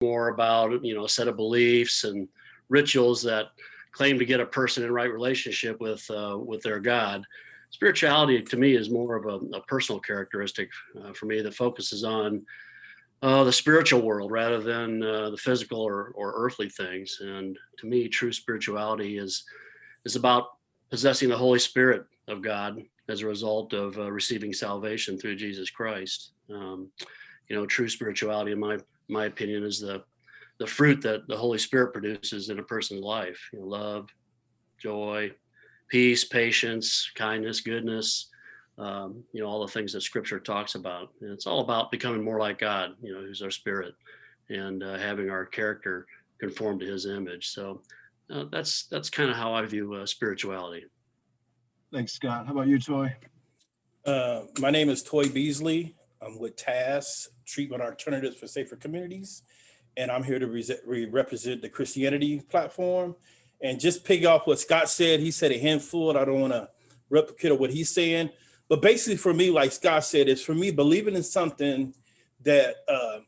more about, a set of beliefs and rituals that claim to get a person in right relationship with their God. Spirituality to me is more of a personal characteristic for me that focuses on the spiritual world rather than the physical or earthly things. And to me, true spirituality is about possessing the Holy Spirit of God as a result of receiving salvation through Jesus Christ. True spirituality, in my opinion, is the fruit that the Holy Spirit produces in a person's life. Love, joy, peace, patience, kindness, goodness, all the things that Scripture talks about. And it's all about becoming more like God, who's our spirit, and having our character conform to His image. So that's kind of how I view spirituality. Thanks, Scott. How about you, Toy? My name is Toy Beasly. I'm with TAS, Treatment Alternatives for Safer Communities, and I'm here to represent the Christianity platform. And just pick off what Scott said. He said a handful, and I don't want to replicate what he's saying. But basically for me, like Scott said, it's for me believing in something that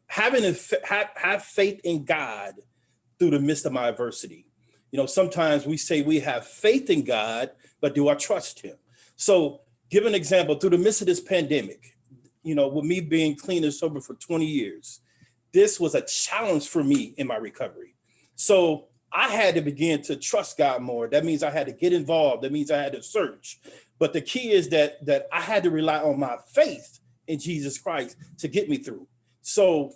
have faith in God through the midst of my adversity. Sometimes we say we have faith in God, but do I trust Him? So give an example, through the midst of this pandemic, with me being clean and sober for 20 years, this was a challenge for me in my recovery. So I had to begin to trust God more. That means I had to get involved. That means I had to search. But the key is that I had to rely on my faith in Jesus Christ to get me through. So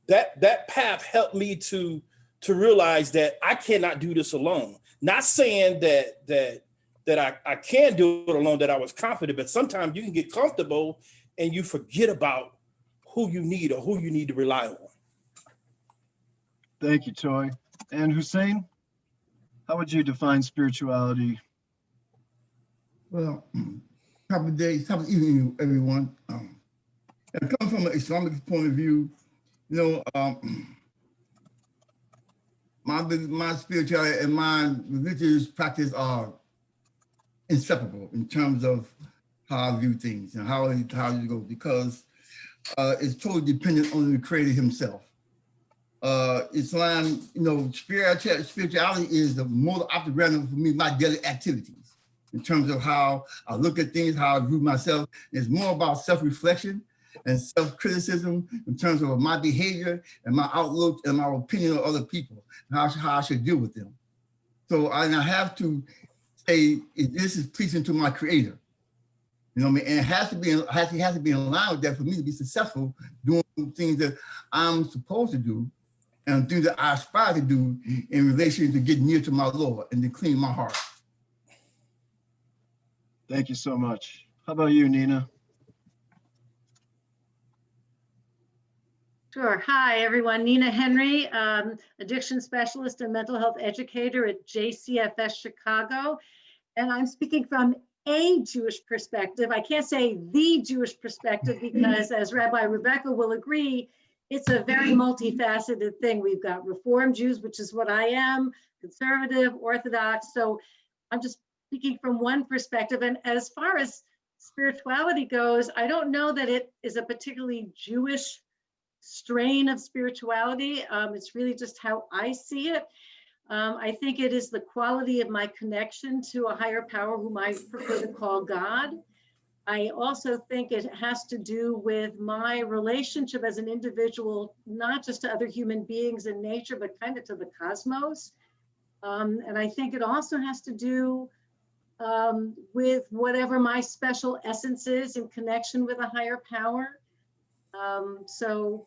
that path helped me to realize that I cannot do this alone. Not saying that I can do it alone, that I was confident, but sometimes you can get comfortable and you forget about who you need or who you need to rely on. Thank you, Toy. And Husain, how would you define spirituality? Well, top of the day, top of the evening, everyone. And coming from an Islamic point of view, my spirituality and my religious practice are inseparable in terms of how I view things and how you go, because it's totally dependent on the Creator Himself. Islam, spirituality is the modus operandi for me, my daily activities, in terms of how I look at things, how I view myself. It's more about self-reflection and self-criticism in terms of my behavior and my outlook and my opinion of other people, and how I should deal with them. So I have to say, this is pleasing to my Creator. And it has to be in line with that for me to be successful doing things that I'm supposed to do and things that I aspire to do in relation to get near to my Lord and to clean my heart. Thank you so much. How about you, Nina? Sure. Hi, everyone. Nina Henry, addiction specialist and mental health educator at JCFS Chicago. And I'm speaking from a Jewish perspective. I can't say the Jewish perspective because, as Rabbi Rebecca will agree, it's a very multifaceted thing. We've got Reform Jews, which is what I am, conservative, Orthodox. So I'm just speaking from one perspective. And as far as spirituality goes, I don't know that it is a particularly Jewish strain of spirituality. It's really just how I see it. I think it is the quality of my connection to a higher power whom I prefer to call God. I also think it has to do with my relationship as an individual, not just to other human beings in nature, but kind of to the cosmos. And I think it also has to do with whatever my special essence is in connection with a higher power. So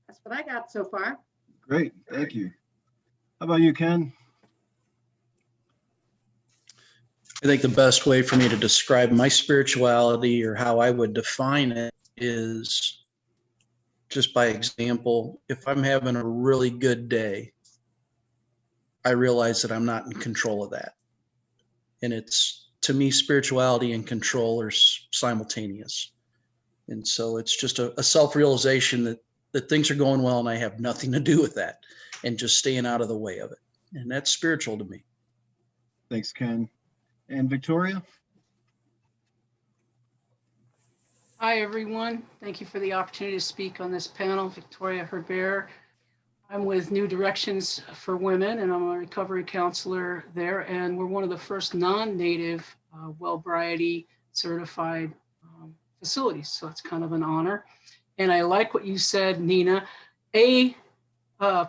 that's what I got so far. Great, thank you. How about you, Ken? I think the best way for me to describe my spirituality, or how I would define it, is just by example. If I'm having a really good day, I realize that I'm not in control of that. And it's, to me, spirituality and control are simultaneous. And so it's just a self-realization that things are going well and I have nothing to do with that, and just staying out of the way of it. And that's spiritual to me. Thanks, Ken. And Victoria? Hi, everyone. Thank you for the opportunity to speak on this panel. Victoria Herbert, I'm with New Directions for Women, and I'm a recovery counselor there. And we're one of the first non-native Wellbriety certified facilities. So it's kind of an honor. And I like what you said, Nina, a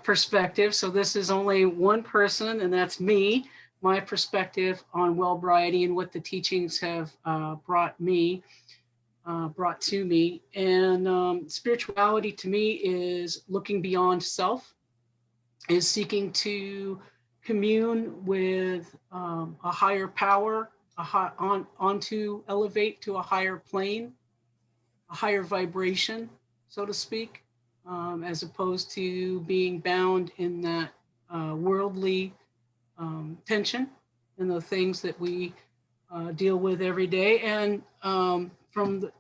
perspective. So this is only one person, and that's me, my perspective on Wellbriety and what the teachings have brought to me. And spirituality to me is looking beyond self, is seeking to commune with a higher power, elevate to a higher plane, a higher vibration, so to speak, as opposed to being bound in that worldly tension and the things that we deal with every day. And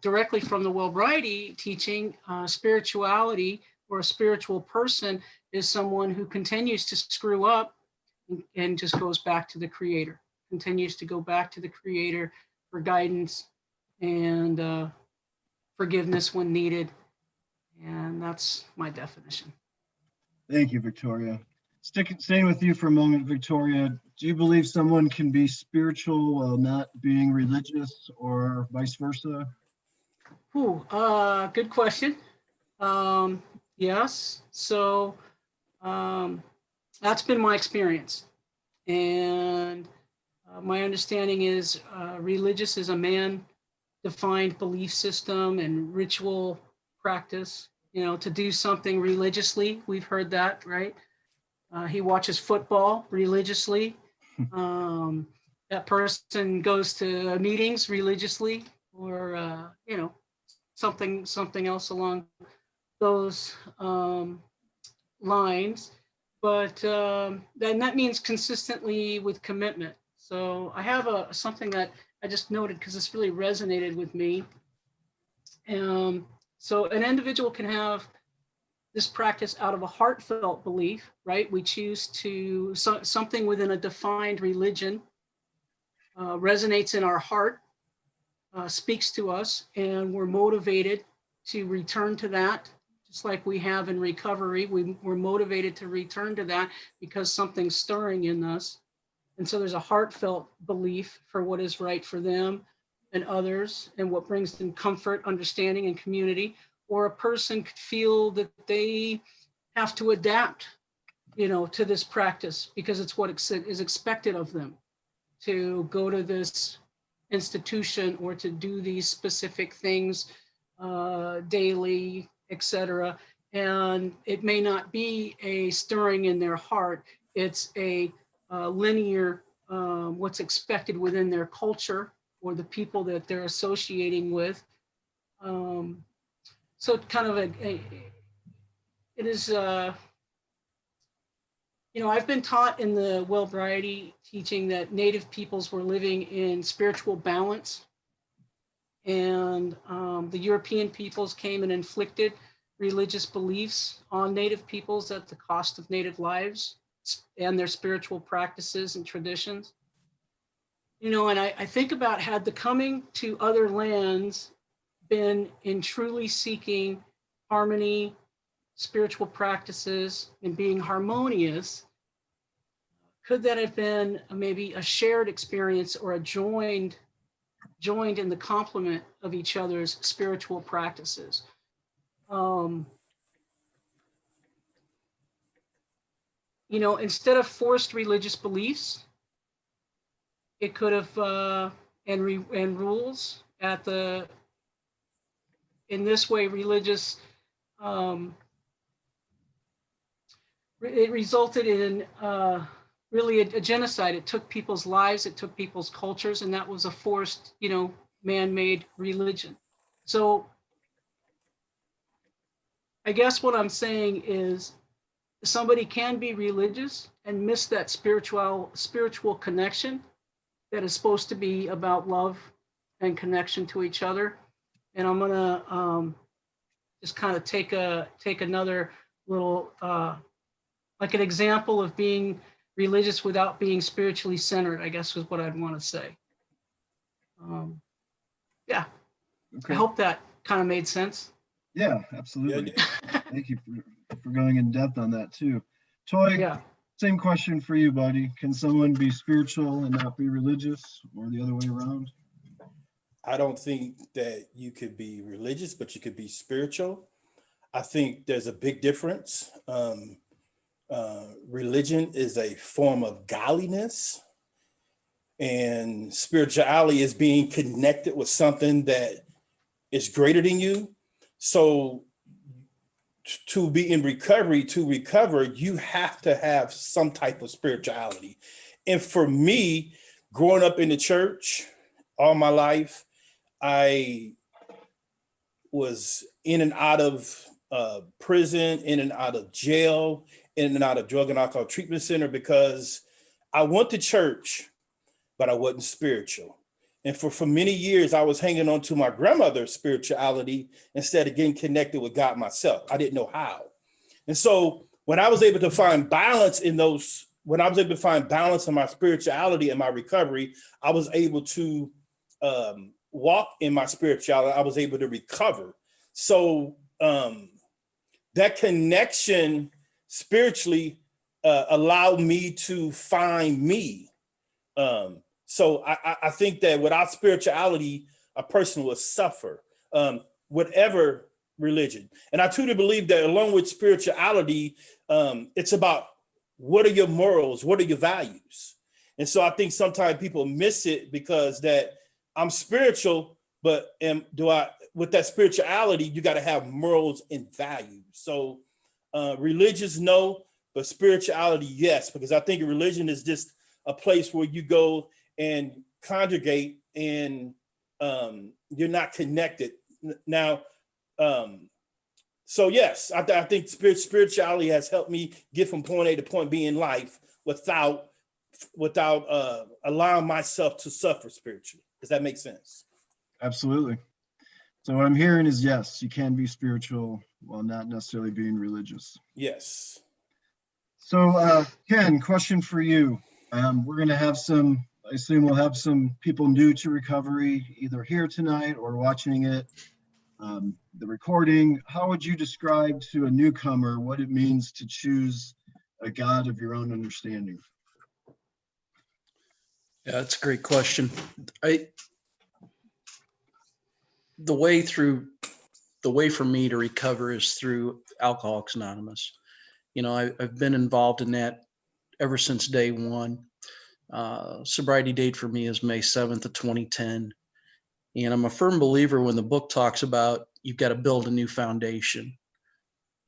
directly from the Wellbriety teaching, spirituality or a spiritual person is someone who continues to screw up and just goes back to the Creator, continues to go back to the Creator for guidance and forgiveness when needed. And that's my definition. Thank you, Victoria. Staying with you for a moment, Victoria, do you believe someone can be spiritual while not being religious, or vice versa? Good question. Yes. So that's been my experience. And my understanding is religious is a man-defined belief system and ritual practice, to do something religiously. We've heard that, right? He watches football religiously. That person goes to meetings religiously, or, something else along those lines. But then that means consistently with commitment. So I have something that I just noted because this really resonated with me. So an individual can have this practice out of a heartfelt belief, right? We choose to, something within a defined religion resonates in our heart, speaks to us, and we're motivated to return to that, just like we have in recovery. We're motivated to return to that because something's stirring in us. And so there's a heartfelt belief for what is right for them and others, and what brings them comfort, understanding, and community. Or a person could feel that they have to adapt, to this practice because it's what is expected of them, to go to this institution or to do these specific things daily, etc. And it may not be a stirring in their heart. It's a linear, what's expected within their culture or the people that they're associating with. So kind of it is, I've been taught in the Wellbriety teaching that Native peoples were living in spiritual balance, and the European peoples came and inflicted religious beliefs on Native peoples at the cost of Native lives and their spiritual practices and traditions. And I think about, had the coming to other lands been in truly seeking harmony, spiritual practices, and being harmonious, could that have been maybe a shared experience or a joined in the complement of each other's spiritual practices? Instead of forced religious beliefs, it could have and rules at the, in this way, religious, it resulted in really a genocide. It took people's lives, it took people's cultures, and that was a forced, man-made religion. So I guess what I'm saying is somebody can be religious and miss that spiritual connection that is supposed to be about love and connection to each other. And I'm gonna just kind of take another little, like an example of being religious without being spiritually centered, I guess is what I'd want to say. Yeah, Okay. I hope that kind of made sense. Yeah, absolutely. Yeah. Thank you for going in depth on that too. Toy, Yeah. same question for you, buddy. Can someone be spiritual and not be religious, or the other way around? I don't think that you could be religious, but you could be spiritual. I think there's a big difference. Religion is a form of godliness, and spirituality is being connected with something that is greater than you. So to be in recovery, to recover, you have to have some type of spirituality. And for me, growing up in the church all my life, I was in and out of prison, in and out of jail, in and out of drug and alcohol treatment center because I went to church, but I wasn't spiritual. And for many years, I was hanging on to my grandmother's spirituality instead of getting connected with God myself. I didn't know how. And so when I was able to find balance in those, when I was able to find balance in my spirituality and my recovery, I was able to walk in my spirituality. I was able to recover. So that connection spiritually allowed me to find me. So I think that without spirituality, a person will suffer, whatever religion. And I truly believe that along with spirituality, it's about what are your morals, what are your values? And so I think sometimes people miss it because that I'm spiritual, but with that spirituality, you got to have morals and values. So religious, no, but spirituality, yes, because I think religion is just a place where you go and congregate and you're not connected. Now, so yes, I think spirituality has helped me get from point A to point B in life without allowing myself to suffer spiritually. Does that make sense? Absolutely. So what I'm hearing is yes, you can be spiritual while not necessarily being religious. Yes. So Ken, question for you. We're going to have I assume we'll have some people new to recovery either here tonight or watching it, the recording. How would you describe to a newcomer what it means to choose a God of your own understanding? Yeah, that's a great question. The way for me to recover is through Alcoholics Anonymous. You know, I've been involved in that ever since day one. Sobriety date for me is May 7th of 2010. And I'm a firm believer when the book talks about you've got to build a new foundation.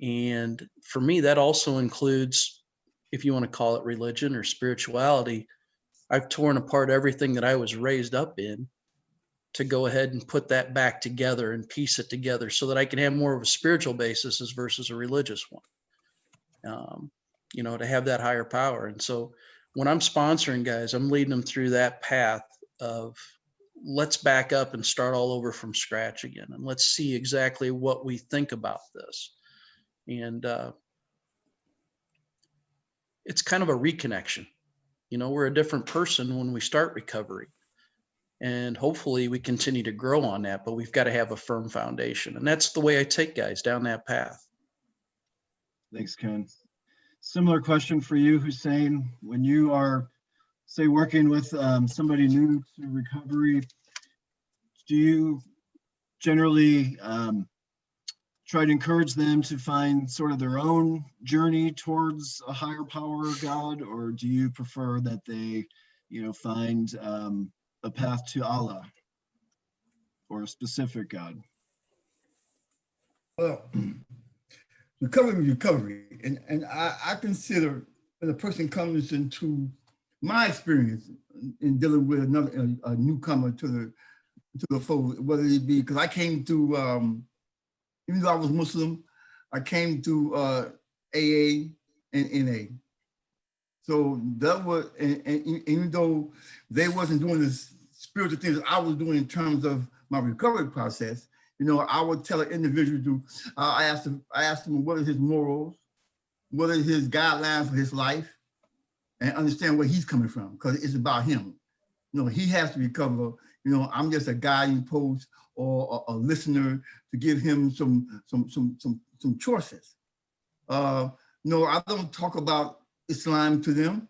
And for me, that also includes, if you want to call it religion or spirituality, I've torn apart everything that I was raised up in to go ahead and put that back together and piece it together so that I can have more of a spiritual basis versus a religious one, to have that higher power. And so when I'm sponsoring guys, I'm leading them through that path of let's back up and start all over from scratch again. And let's see exactly what we think about this. And it's kind of a reconnection. We're a different person when we start recovery. And hopefully we continue to grow on that, but we've got to have a firm foundation. And that's the way I take guys down that path. Thanks, Ken. Similar question for you, Husain. When you are, say, working with somebody new to recovery, do you generally try to encourage them to find sort of their own journey towards a higher power of God, or do you prefer that they, find a path to Allah or a specific God? Well, recovery is recovery. And I consider when a person comes into my experience in dealing with a newcomer to the fold, whether it be, because I came through, even though I was Muslim, I came through AA and NA. So that was, and even though they wasn't doing the spiritual things I was doing in terms of my recovery process, I would tell an individual I asked him what are his morals, what are his guidelines for his life, and understand where he's coming from, because it's about him. He has to recover. I'm just a guiding post or a listener to give him some choices. No, I don't talk about Islam to them.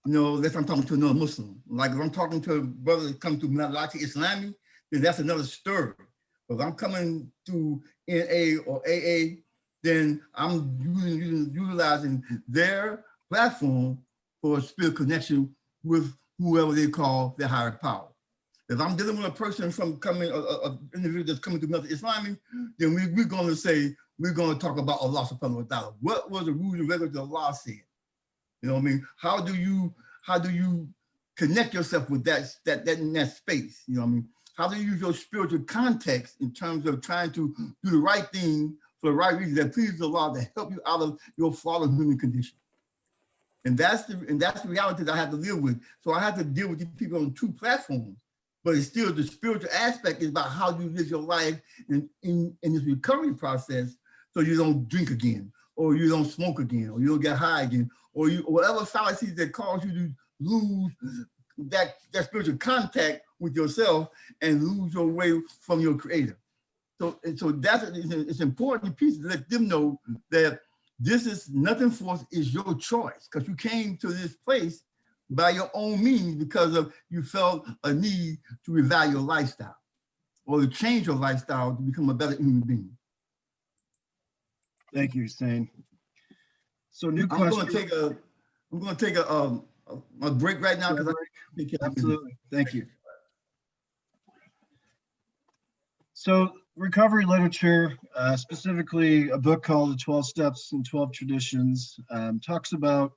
No, unless I'm talking to another Muslim. Like if I'm talking to a brother that comes to Malady Islami, then that's another story. But if I'm coming to NA or AA, then I'm utilizing their platform for a spiritual connection with whoever they call their higher power. If I'm dealing with a person from an individual that's coming to Malady Islami, then we're going to say, we're going to talk about Allah subhanahu wa ta'ala. What was the rules and regulations Allah said? You know what I mean? How do you connect yourself with that in that space? You know what I mean? How do you use your spiritual context in terms of trying to do the right thing for the right reason that pleases Allah to help you out of your fallen human condition? And that's the reality that I have to live with. So I have to deal with these people on two platforms, but it's still the spiritual aspect is about how you live your life in this recovery process so you don't drink again, or you don't smoke again, or you don't get high again, or whatever fallacies that cause you to lose that spiritual contact with yourself and lose your way from your creator. So it's important piece to let them know that this is nothing forced, is your choice, because you came to this place by your own means because of you felt a need to revalue your lifestyle or to change your lifestyle to become a better human being. Thank you, Husain. So new question. I'm going to take a break right now because absolutely. Thank you. So recovery literature, specifically a book called The 12 Steps and 12 Traditions, talks about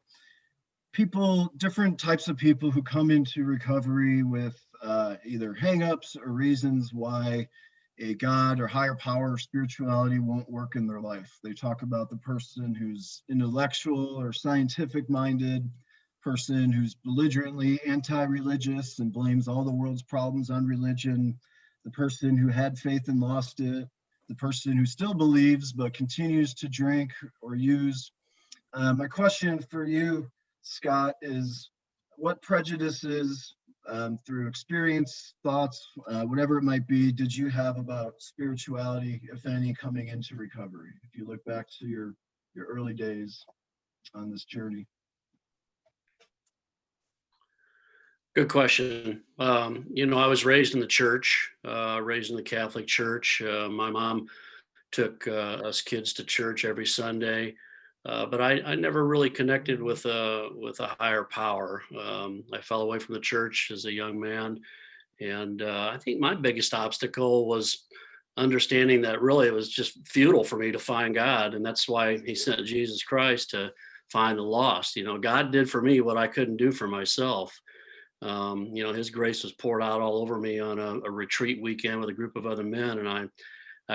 people, different types of people who come into recovery with either hangups or reasons why a God or higher power or spirituality won't work in their life. They talk about the person who's intellectual or scientific minded, person who's belligerently anti-religious and blames all the world's problems on religion, the person who had faith and lost it, the person who still believes but continues to drink or use. My question for you, Scott, is what prejudices through experience, thoughts, whatever it might be, did you have about spirituality, if any, coming into recovery? If you look back to your early days on this journey. Good question. I was raised in the church, raised in the Catholic Church. My mom took us kids to church every Sunday, but I never really connected with a higher power. I fell away from the church as a young man, and I think my biggest obstacle was understanding that really it was just futile for me to find God, and that's why He sent Jesus Christ to find the lost. God did for me what I couldn't do for myself. His grace was poured out all over me on a retreat weekend with a group of other men. And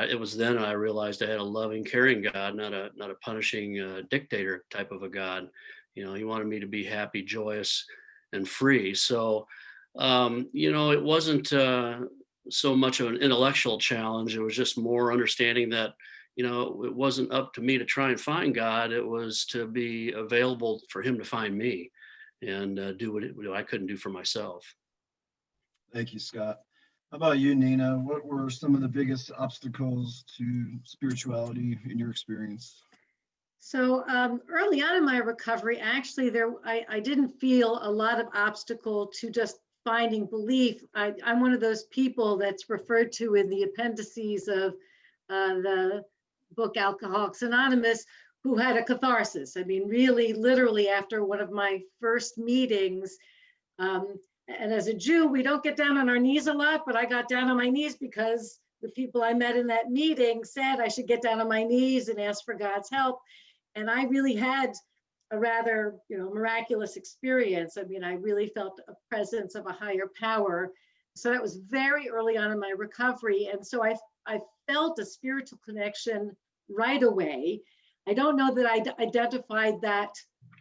it was then I realized I had a loving, caring God, not a punishing dictator type of a God. He wanted me to be happy, joyous, and free. So, it wasn't so much of an intellectual challenge. It was just more understanding that, it wasn't up to me to try and find God. It was to be available for Him to find me and do what I couldn't do for myself. Thank you, Scott. How about you, Nina? What were some of the biggest obstacles to spirituality in your experience? So early on in my recovery, actually, I didn't feel a lot of obstacle to just finding belief. I'm one of those people that's referred to in the appendices of the book Alcoholics Anonymous, who had a catharsis. I mean, really, literally after one of my first meetings, and as a Jew, we don't get down on our knees a lot, but I got down on my knees because the people I met in that meeting said I should get down on my knees and ask for God's help. And I really had a rather, miraculous experience. I mean, I really felt a presence of a higher power. So that was very early on in my recovery. And so I felt a spiritual connection right away. I don't know that I identified that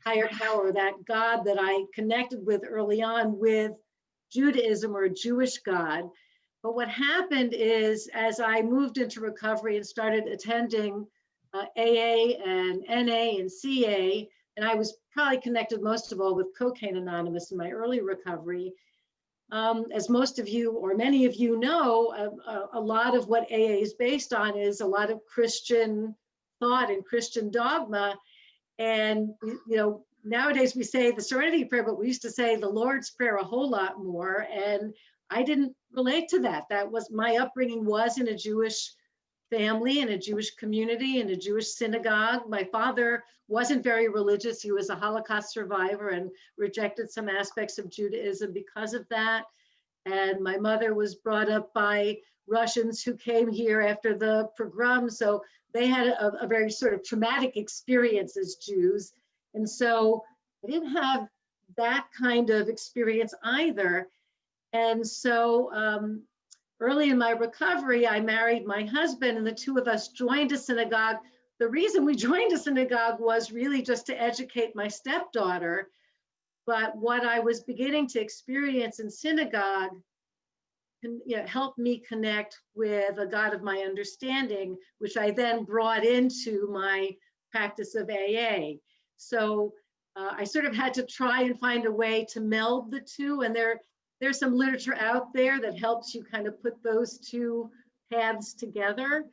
higher power, that God that I connected with early on with Judaism or a Jewish God. But what happened is, as I moved into recovery and started attending AA and NA and CA, and I was probably connected most of all with Cocaine Anonymous in my early recovery. As most of you or many of you know, a lot of what AA is based on is a lot of Christian thought in Christian dogma. And, nowadays we say the Serenity Prayer, but we used to say the Lord's Prayer a whole lot more. And I didn't relate to that. That was my upbringing, was in a Jewish family, in a Jewish community, in a Jewish synagogue. My father wasn't very religious. He was a Holocaust survivor and rejected some aspects of Judaism because of that. And my mother was brought up by Russians who came here after the pogrom. So they had a very sort of traumatic experience as Jews. And so I didn't have that kind of experience either. And so early in my recovery, I married my husband, and the two of us joined a synagogue. The reason we joined a synagogue was really just to educate my stepdaughter. But what I was beginning to experience in synagogue helped me connect with a God of my understanding, which I then brought into my practice of AA. So I sort of had to try and find a way to meld the two. And there's some literature out there that helps you kind of put those two paths together.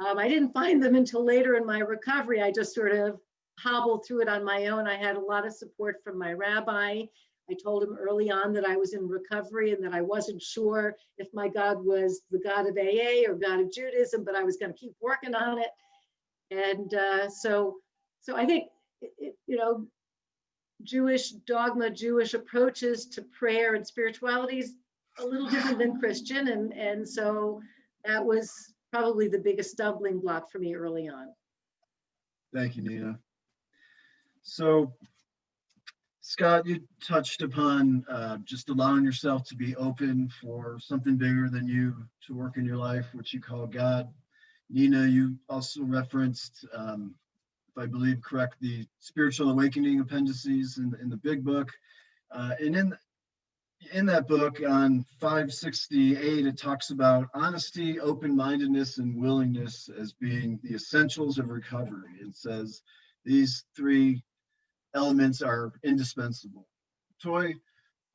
I didn't find them until later in my recovery. I just sort of hobbled through it on my own. I had a lot of support from my rabbi. I told him early on that I was in recovery and that I wasn't sure if my God was the God of AA or God of Judaism, but I was going to keep working on it. And so I think, Jewish dogma, Jewish approaches to prayer and spirituality is a little different than Christian. And so that was probably the biggest stumbling block for me early on. Thank you, Nina. So, Scott, you touched upon just allowing yourself to be open for something bigger than you to work in your life, which you call God. Nina, you also referenced, if I believe correct, the spiritual awakening appendices in the big book. And in that book on 568, it talks about honesty, open-mindedness, and willingness as being the essentials of recovery. It says these three elements are indispensable. Toy,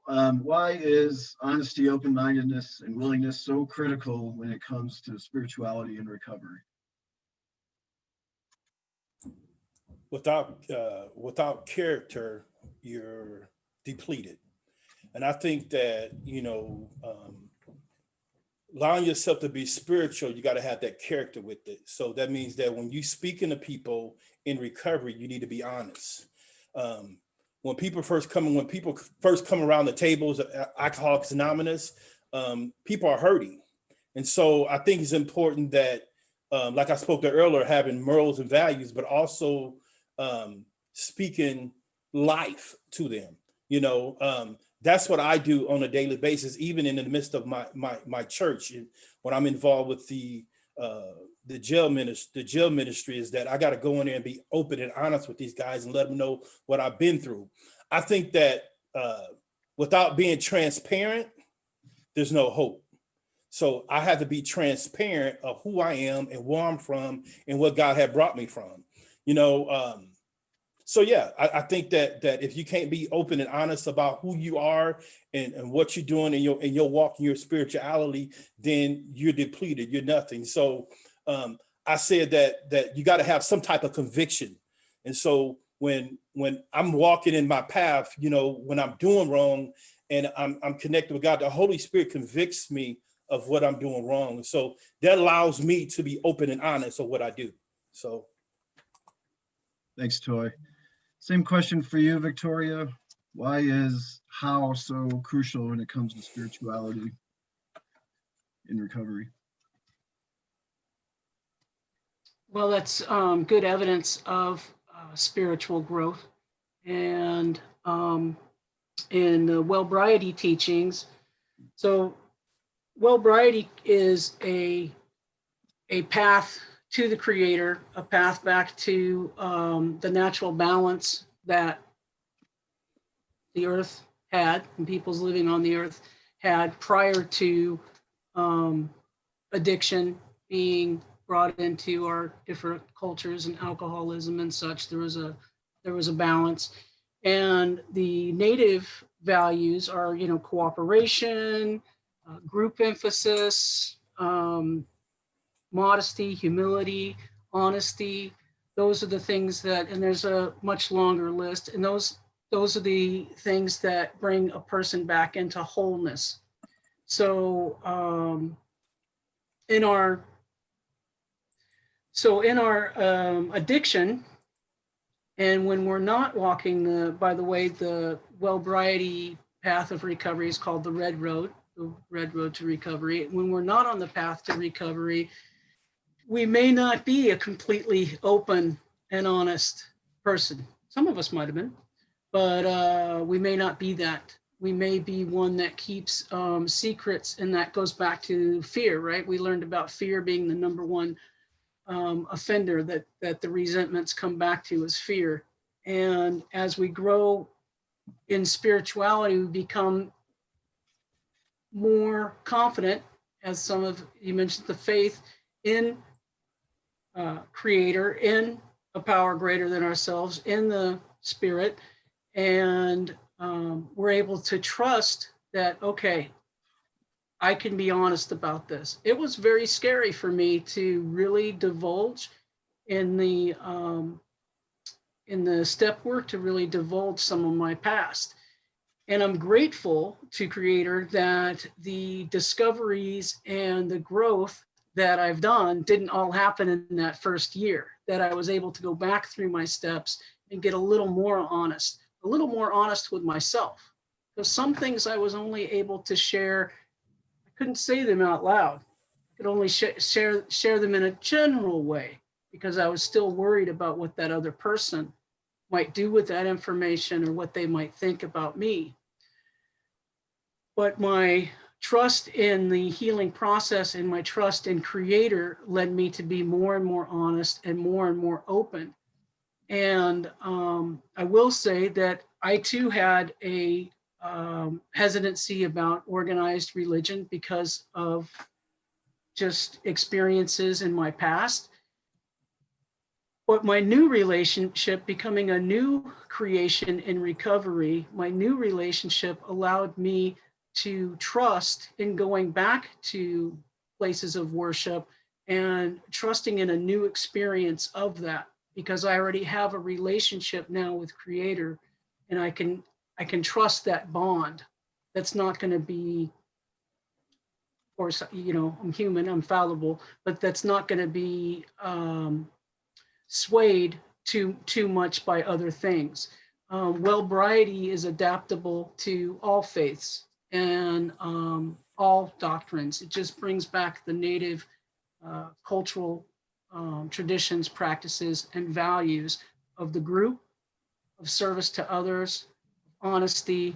why is honesty, open-mindedness, and willingness so critical when it comes to spirituality and recovery? Without character, you're depleted. And I think that, allowing yourself to be spiritual, you got to have that character with it. So that means that when you speaking to people in recovery, you need to be honest. When people first come around the tables of Alcoholics Anonymous, people are hurting. And so I think it's important that, like I spoke to earlier, having morals and values, but also speaking life to them. That's what I do on a daily basis, even in the midst of my church. And when I'm involved with the jail ministry, is that I got to go in there and be open and honest with these guys and let them know what I've been through. I think that without being transparent, there's no hope. So I have to be transparent of who I am and where I'm from and what God had brought me from. So yeah, I think that if you can't be open and honest about who you are and what you're doing in your walk in your spirituality, then you're depleted. You're nothing. So I said that you got to have some type of conviction. And so when I'm walking in my path, when I'm doing wrong and I'm connected with God, the Holy Spirit convicts me of what I'm doing wrong. So that allows me to be open and honest of what I do. So. Thanks, Toy. Same question for you, Victoria. Why is how so crucial when it comes to spirituality in recovery? Well, that's good evidence of spiritual growth. And in the Wellbriety teachings, so Wellbriety is a path to the Creator, a path back to the natural balance that the earth had and peoples living on the earth had prior to addiction being brought into our different cultures and alcoholism and such. There was a balance, and the native values are cooperation, group emphasis, modesty, humility, honesty, those are the things that, and there's a much longer list, and those are the things that bring a person back into wholeness. So in our addiction, and when we're not walking by the way, the Wellbriety path of recovery is called the red road to recovery. When we're not on the path to recovery, we may not be a completely open and honest person. Some of us might have been, but we may not be that. We may be one that keeps secrets, and that goes back to fear, right? We learned about fear being the number one offender that the resentments come back to is fear. And as we grow in spirituality, we become more confident, as some of you mentioned, the faith in Creator, in a power greater than ourselves, in the Spirit, and we're able to trust that, okay, I can be honest about this. It was very scary for me to really divulge in the step work, to really divulge some of my past. And I'm grateful to Creator that the discoveries and the growth that I've done didn't all happen in that first year, that I was able to go back through my steps and get a little more honest with myself. Because some things I was only able to share, I couldn't say them out loud. I could only share them in a general way, because I was still worried about what that other person might do with that information or what they might think about me. But my trust in the healing process and my trust in Creator led me to be more and more honest and more open. And I will say that I too had a hesitancy about organized religion because of just experiences in my past. But my new relationship, becoming a new creation in recovery, my new relationship allowed me to trust in going back to places of worship and trusting in a new experience of that, because I already have a relationship now with Creator, and I can trust that bond. That's not going to be, or, you know, I'm human, I'm fallible, but that's not going to be swayed too much by other things. Wellbriety is adaptable to all faiths and all doctrines. It just brings back the native cultural traditions, practices, and values of the group, of service to others, honesty,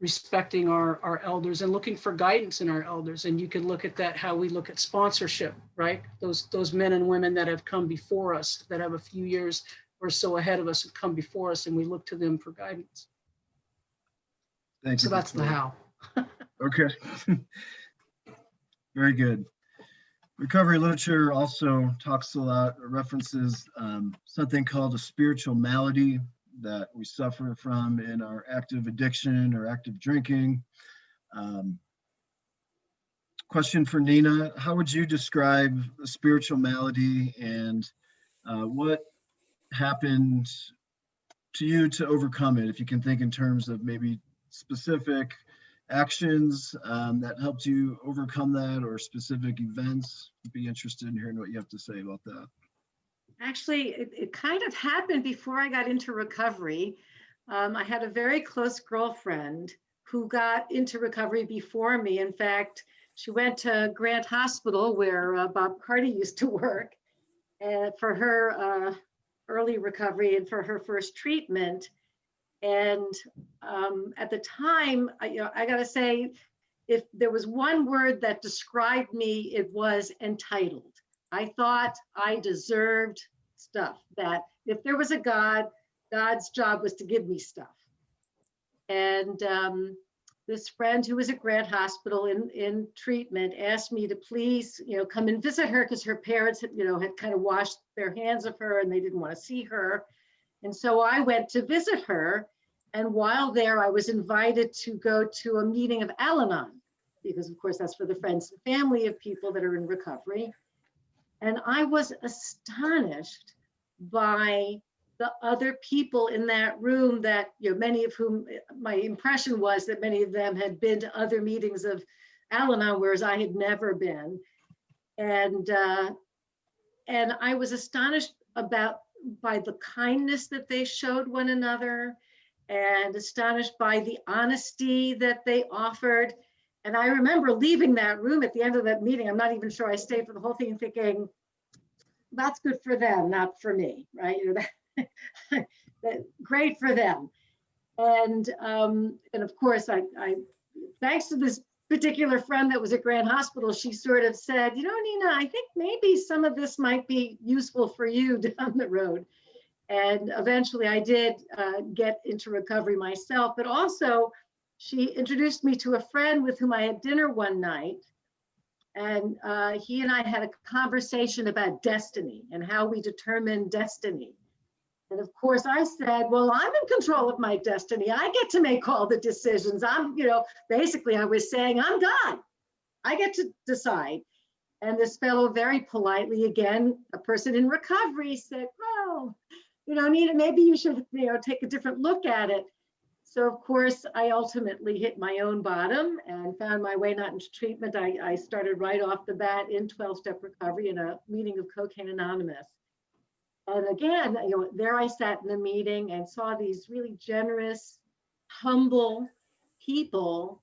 respecting our elders, and looking for guidance in our elders. And you can look at that, how we look at sponsorship, right? Those men and women that have come before us, that have a few years or so ahead of us and come before us, and we look to them for guidance. Thank you. So that's the how. Okay. Very good. Recovery literature also talks a lot, references something called a spiritual malady that we suffer from in our active addiction or active drinking. Question for Nina: how would you describe a spiritual malady, and what happened to you to overcome it? If you can think in terms of maybe specific actions that helped you overcome that, or specific events. I'd be interested in hearing what you have to say about that. Actually, it kind of happened before I got into recovery. I had a very close girlfriend who got into recovery before me. In fact, she went to Grant Hospital, where Bob Carty used to work, for her early recovery and for her first treatment. And at the time, I gotta say, if there was one word that described me, it was entitled. I thought I deserved stuff, that if there was a God, God's job was to give me stuff. And this friend who was at Grant Hospital in treatment asked me to please, come and visit her, because her parents had kind of washed their hands of her and they didn't want to see her. And so I went to visit her. And while there, I was invited to go to a meeting of Al-Anon, because of course that's for the friends and family of people that are in recovery. And I was astonished by the other people in that room that, many of whom, my impression was that many of them had been to other meetings of Al-Anon, whereas I had never been. And I was astonished by the kindness that they showed one another, and astonished by the honesty that they offered. And I remember leaving that room at the end of that meeting. I'm not even sure I stayed for the whole thing, thinking, that's good for them, not for me, right? That great for them. And of course, I thanks to this particular friend that was at Grand Hospital, she sort of said, Nina, I think maybe some of this might be useful for you down the road. And eventually I did get into recovery myself, but also she introduced me to a friend with whom I had dinner one night. And he and I had a conversation about destiny and how we determine destiny. And of course I said, well, I'm in control of my destiny. I get to make all the decisions. Basically I was saying, I'm God. I get to decide. And this fellow very politely, again, a person in recovery, said, well, Nina, maybe you should, take a different look at it. So of course, I ultimately hit my own bottom and found my way not into treatment. I started right off the bat in 12-step recovery in a meeting of Cocaine Anonymous. And again, there I sat in a meeting and saw these really generous, humble people,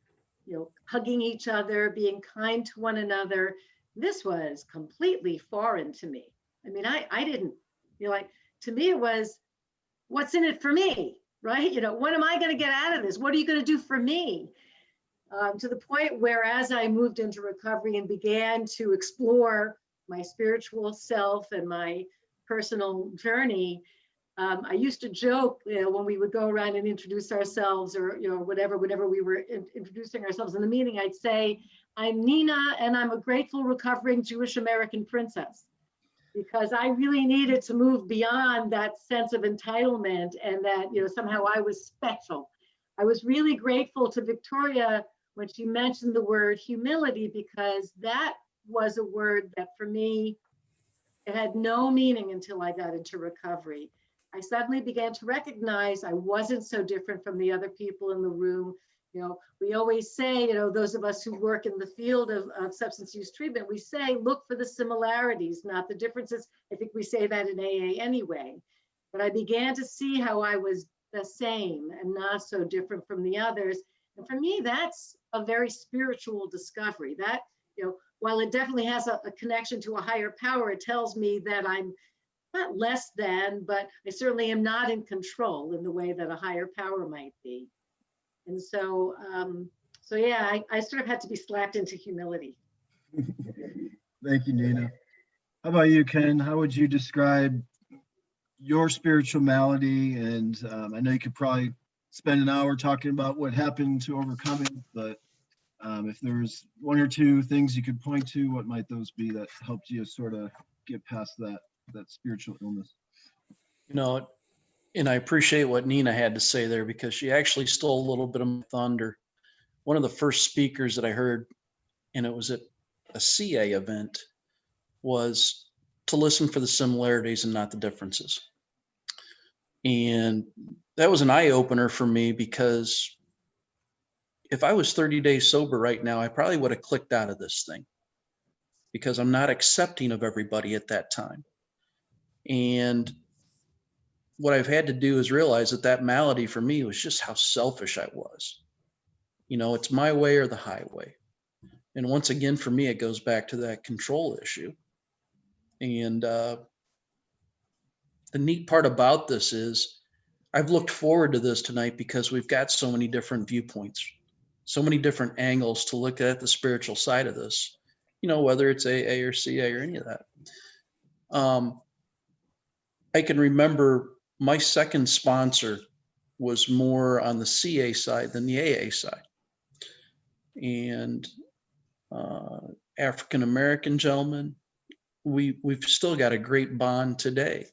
hugging each other, being kind to one another. This was completely foreign to me. I mean, I didn't, to me it was, what's in it for me? Right? What am I going to get out of this? What are you going to do for me? To the point where as I moved into recovery and began to explore my spiritual self and my personal journey, I used to joke, when we would go around and introduce ourselves or, whatever, whenever we were introducing ourselves in the meeting, I'd say, I'm Nina and I'm a grateful recovering Jewish American princess. Because I really needed to move beyond that sense of entitlement and that, somehow I was special. I was really grateful to Victoria when she mentioned the word humility, because that was a word that for me, it had no meaning until I got into recovery. I suddenly began to recognize I wasn't so different from the other people in the room. We always say, those of us who work in the field of substance use treatment, we say, look for the similarities, not the differences. I think we say that in AA anyway. But I began to see how I was the same and not so different from the others. And for me, that's a very spiritual discovery. That, while it definitely has a connection to a higher power, it tells me that I'm not less than, but I certainly am not in control in the way that a higher power might be. And so, yeah, I sort of had to be slapped into humility. Thank you, Nina. How about you, Ken? How would you describe your spiritual malady? And I know you could probably spend an hour talking about what happened to overcome it, but if there's one or two things you could point to, what might those be that helped you sort of get past that spiritual illness? And I appreciate what Nina had to say there, because she actually stole a little bit of my thunder. One of the first speakers that I heard, and it was at a CA event, was to listen for the similarities and not the differences. And that was an eye opener for me, because if I was 30 days sober right now, I probably would have clicked out of this thing, because I'm not accepting of everybody at that time. And what I've had to do is realize that malady for me was just how selfish I was. It's my way or the highway. And once again, for me, it goes back to that control issue. And the neat part about this is I've looked forward to this tonight, because we've got so many different viewpoints, so many different angles to look at the spiritual side of this, whether it's AA or CA or any of that. I can remember my second sponsor was more on the CA side than the AA side. And African-American gentleman, we've still got a great bond today.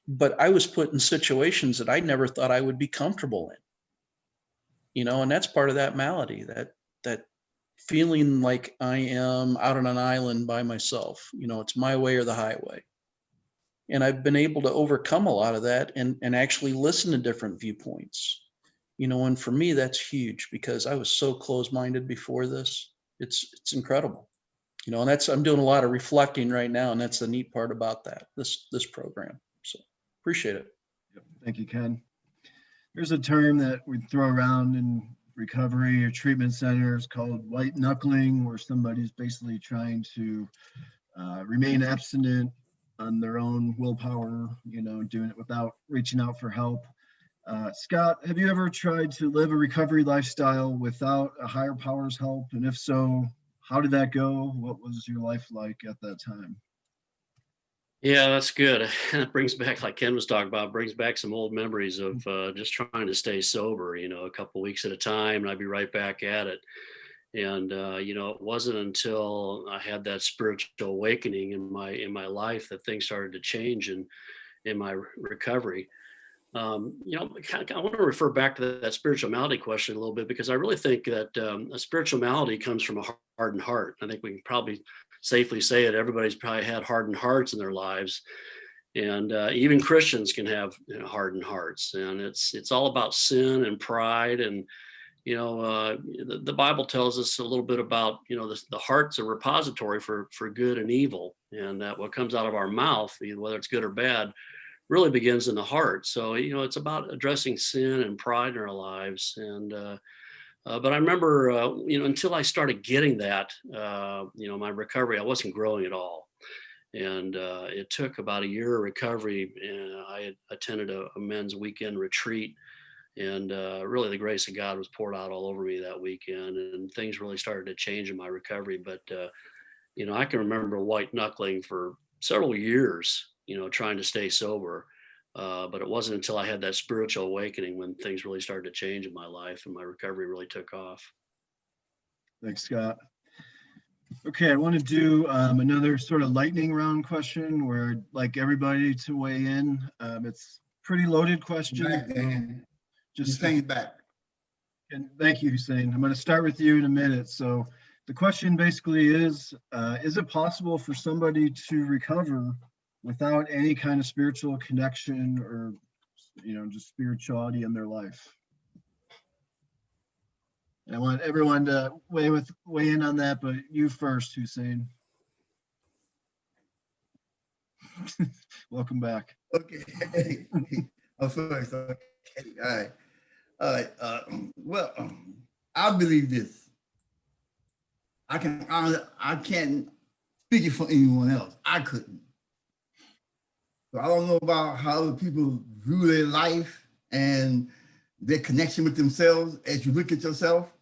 But I was put in situations that I never thought I would be comfortable in. And that's part of that malady, that feeling like I am out on an island by myself. It's my way or the highway. And I've been able to overcome a lot of that and actually listen to different viewpoints. And for me, that's huge because I was so closed-minded before this. It's incredible. And I'm doing a lot of reflecting right now, and that's the neat part about this program. So appreciate it. Yep. Thank you, Ken. There's a term that we throw around in recovery or treatment centers called white knuckling, where somebody's basically trying to remain abstinent on their own willpower, doing it without reaching out for help. Scott, have you ever tried to live a recovery lifestyle without a higher power's help? And if so, how did that go? What was your life like at that time? Yeah, that's good. It brings back, like Ken was talking about, brings back some old memories of just trying to stay sober, a couple weeks at a time, and I'd be right back at it. And it wasn't until I had that spiritual awakening in my life that things started to change in my recovery. I want to refer back to that spiritual malady question a little bit, because I really think that a spiritual malady comes from a hardened heart. I think we can probably safely say it. Everybody's probably had hardened hearts in their lives, and even Christians can have hardened hearts. And it's all about sin and pride. And the Bible tells us a little bit about the heart's a repository for good and evil, and that what comes out of our mouth, whether it's good or bad, really begins in the heart. So, it's about addressing sin and pride in our lives. And, but I remember, until I started getting that, my recovery, I wasn't growing at all. And it took about a year of recovery. And I had attended a men's weekend retreat, and really the grace of God was poured out all over me that weekend, and things really started to change in my recovery. But, I can remember white knuckling for several years, trying to stay sober. But it wasn't until I had that spiritual awakening when things really started to change in my life and my recovery really took off. Thanks, Scott. Okay, I want to do another sort of lightning round question where I'd like everybody to weigh in. It's a pretty loaded question. Back then, Just things back. And thank you, Husain. I'm going to start with you in a minute. So the question basically is it possible for somebody to recover without any kind of spiritual connection or, just spirituality in their life? And I want everyone to weigh in on that, but you first, Husain. Welcome back. Okay. First. Okay. All right. Well, I believe this. I can't speak it for anyone else. I couldn't. So I don't know about how other people view their life and their connection with themselves as you look at yourself.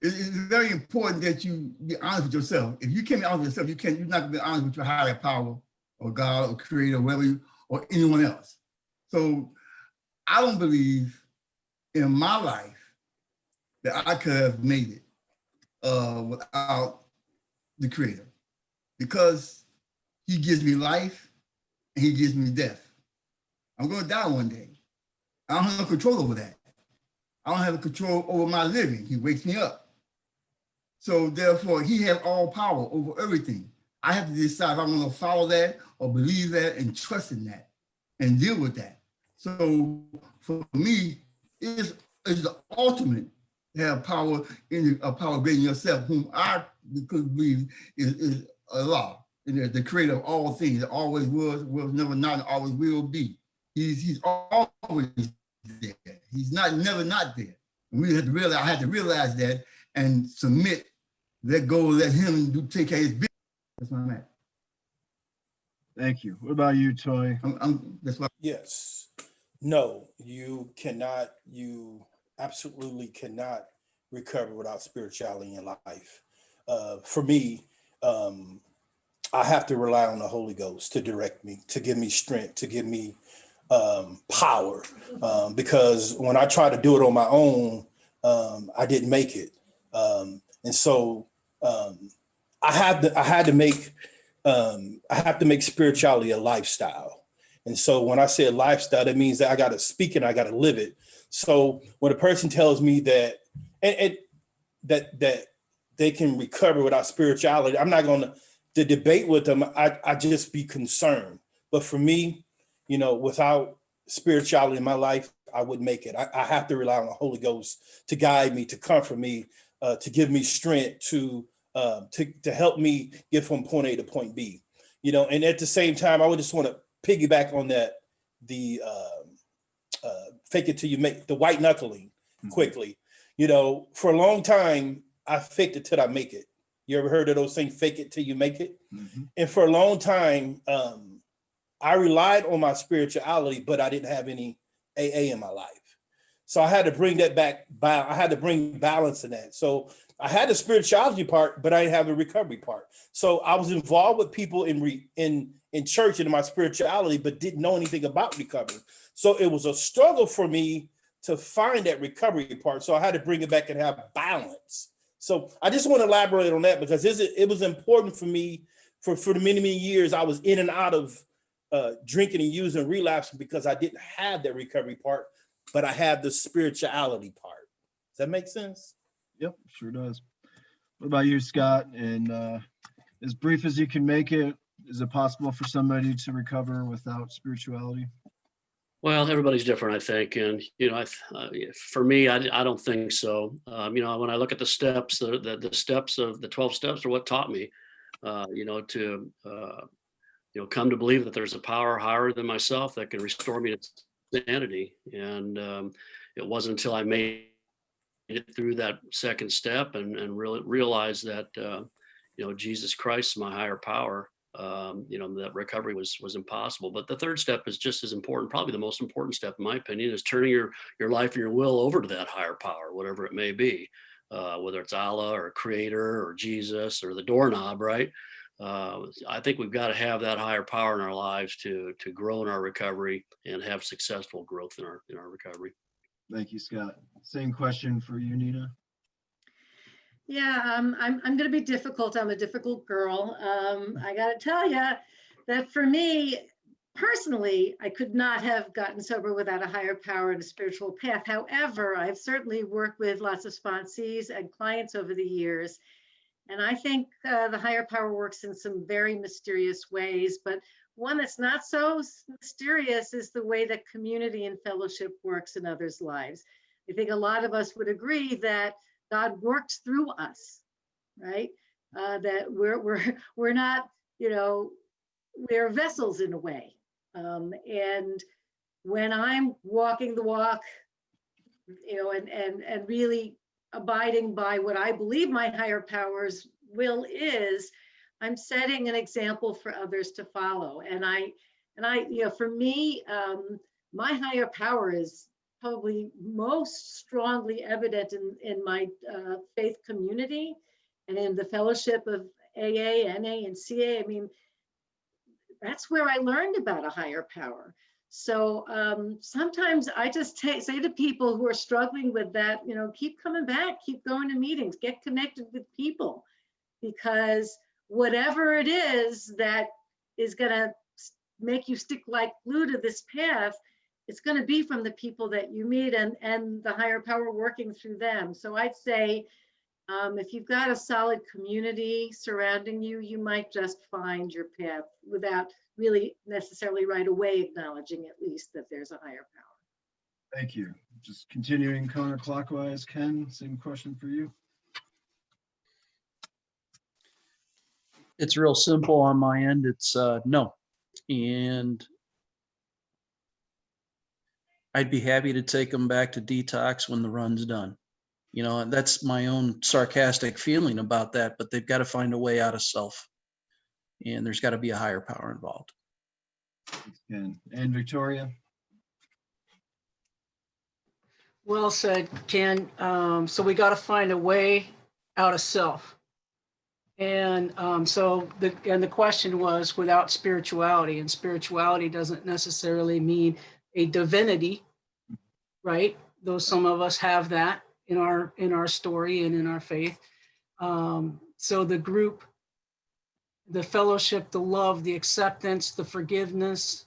It's very important that you be honest with yourself. If you can't be honest with yourself, you're not gonna be honest with your higher power or God or creator, whatever, or anyone else. So I don't believe in my life that I could have made it without the creator, because he gives me life and he gives me death. I'm gonna die one day. I don't have no control over that. I don't have control over my living. He wakes me up. So therefore, he has all power over everything. I have to decide if I want to follow that or believe that and trust in that and deal with that. So for me, it's the ultimate to have power in a power greater than yourself, whom I believe is Allah, and the creator of all things, that always was never not, and always will be. He's always there. He's never not there. And we have to realize, I had to realize that and submit, let go, let him take care of his business. That's where I'm at. Thank you. What about you, Toy? That's what. Yes. No, you cannot, you absolutely cannot recover without spirituality in life. For me, I have to rely on the Holy Ghost to direct me, to give me strength, to give me power. Because when I tried to do it on my own, I didn't make it. And so I had to make spirituality a lifestyle. And so when I say a lifestyle, that means that I got to speak it, I got to live it. So when a person tells me that, that they can recover without spirituality. I'm not going to debate with them. I just be concerned. But for me, you know, without spirituality in my life, I wouldn't make it. I have to rely on the Holy Ghost to guide me, to comfort me, to give me strength, to help me get from point A to point B. You know, and at the same time, I would just want to piggyback on that, the fake it till you make, the white knuckling quickly. You know, for a long time, I faked it till I make it. You ever heard of those things, fake it till you make it? And for a long time, I relied on my spirituality, but I didn't have any AA in my life. So I had to bring that back. I had to bring balance in that. So I had the spirituality part, but I didn't have the recovery part. So I was involved with people in church and in my spirituality, but didn't know anything about recovery. So it was a struggle for me to find that recovery part. So I had to bring it back and have balance. So I just want to elaborate on that, because it was important for me for the many, many years. I was in and out of drinking and using and relapsing because I didn't have that recovery part, but I had the spirituality part. Does that make sense? Yep, sure does. What about you, Scott? And as brief as you can make it, is it possible for somebody to recover without spirituality? Well, everybody's different, I think. And, you know, for me, I don't think so. You know, when I look at the steps, the steps of the 12 steps are what taught me, you know, to, you know, come to believe that there's a power higher than myself that can restore me to sanity. And it wasn't until I made it through that second step and really realized that, you know, Jesus Christ is my higher power. You know, that recovery was impossible. But the third step is just as important. Probably the most important step, in my opinion, is turning your life and your will over to that higher power, whatever it may be, whether it's Allah or Creator or Jesus or the doorknob, right? I think we've got to have that higher power in our lives to grow in our recovery and have successful growth in our recovery. Thank you, Scott. Same question for you, Nina. Yeah, I'm going to be difficult. I'm a difficult girl. I got to tell you that for me personally, I could not have gotten sober without a higher power and a spiritual path. However, I've certainly worked with lots of sponsees and clients over the years. And I think the higher power works in some very mysterious ways, but one that's not so mysterious is the way that community and fellowship works in others' lives. I think a lot of us would agree that God works through us, right? That we're not, you know, we're vessels in a way. And when I'm walking the walk, you know, and really abiding by what I believe my higher power's will is, I'm setting an example for others to follow. And I, you know, for me, my higher power is probably most strongly evident in my faith community and in the fellowship of AA, NA, and CA. I mean, that's where I learned about a higher power. So sometimes I just say to people who are struggling with that, you know, keep coming back, keep going to meetings, get connected with people, because whatever it is that is going to make you stick like glue to this path, it's going to be from the people that you meet and the higher power working through them. So I'd say if you've got a solid community surrounding you, you might just find your path without really necessarily right away acknowledging at least that there's a higher power. Thank you. Just continuing counterclockwise, Ken, same question for you. It's real simple on my end. It's no. And I'd be happy to take them back to detox when the run's done. You know, and that's my own sarcastic feeling about that, but they've got to find a way out of self. And there's got to be a higher power involved. Thanks, Ken. And Victoria? Well said, Ken. So we got to find a way out of self. And so the question was without spirituality, and spirituality doesn't necessarily mean a divinity, right? Though some of us have that in our story and in our faith. So the group, the fellowship, the love, the acceptance, the forgiveness,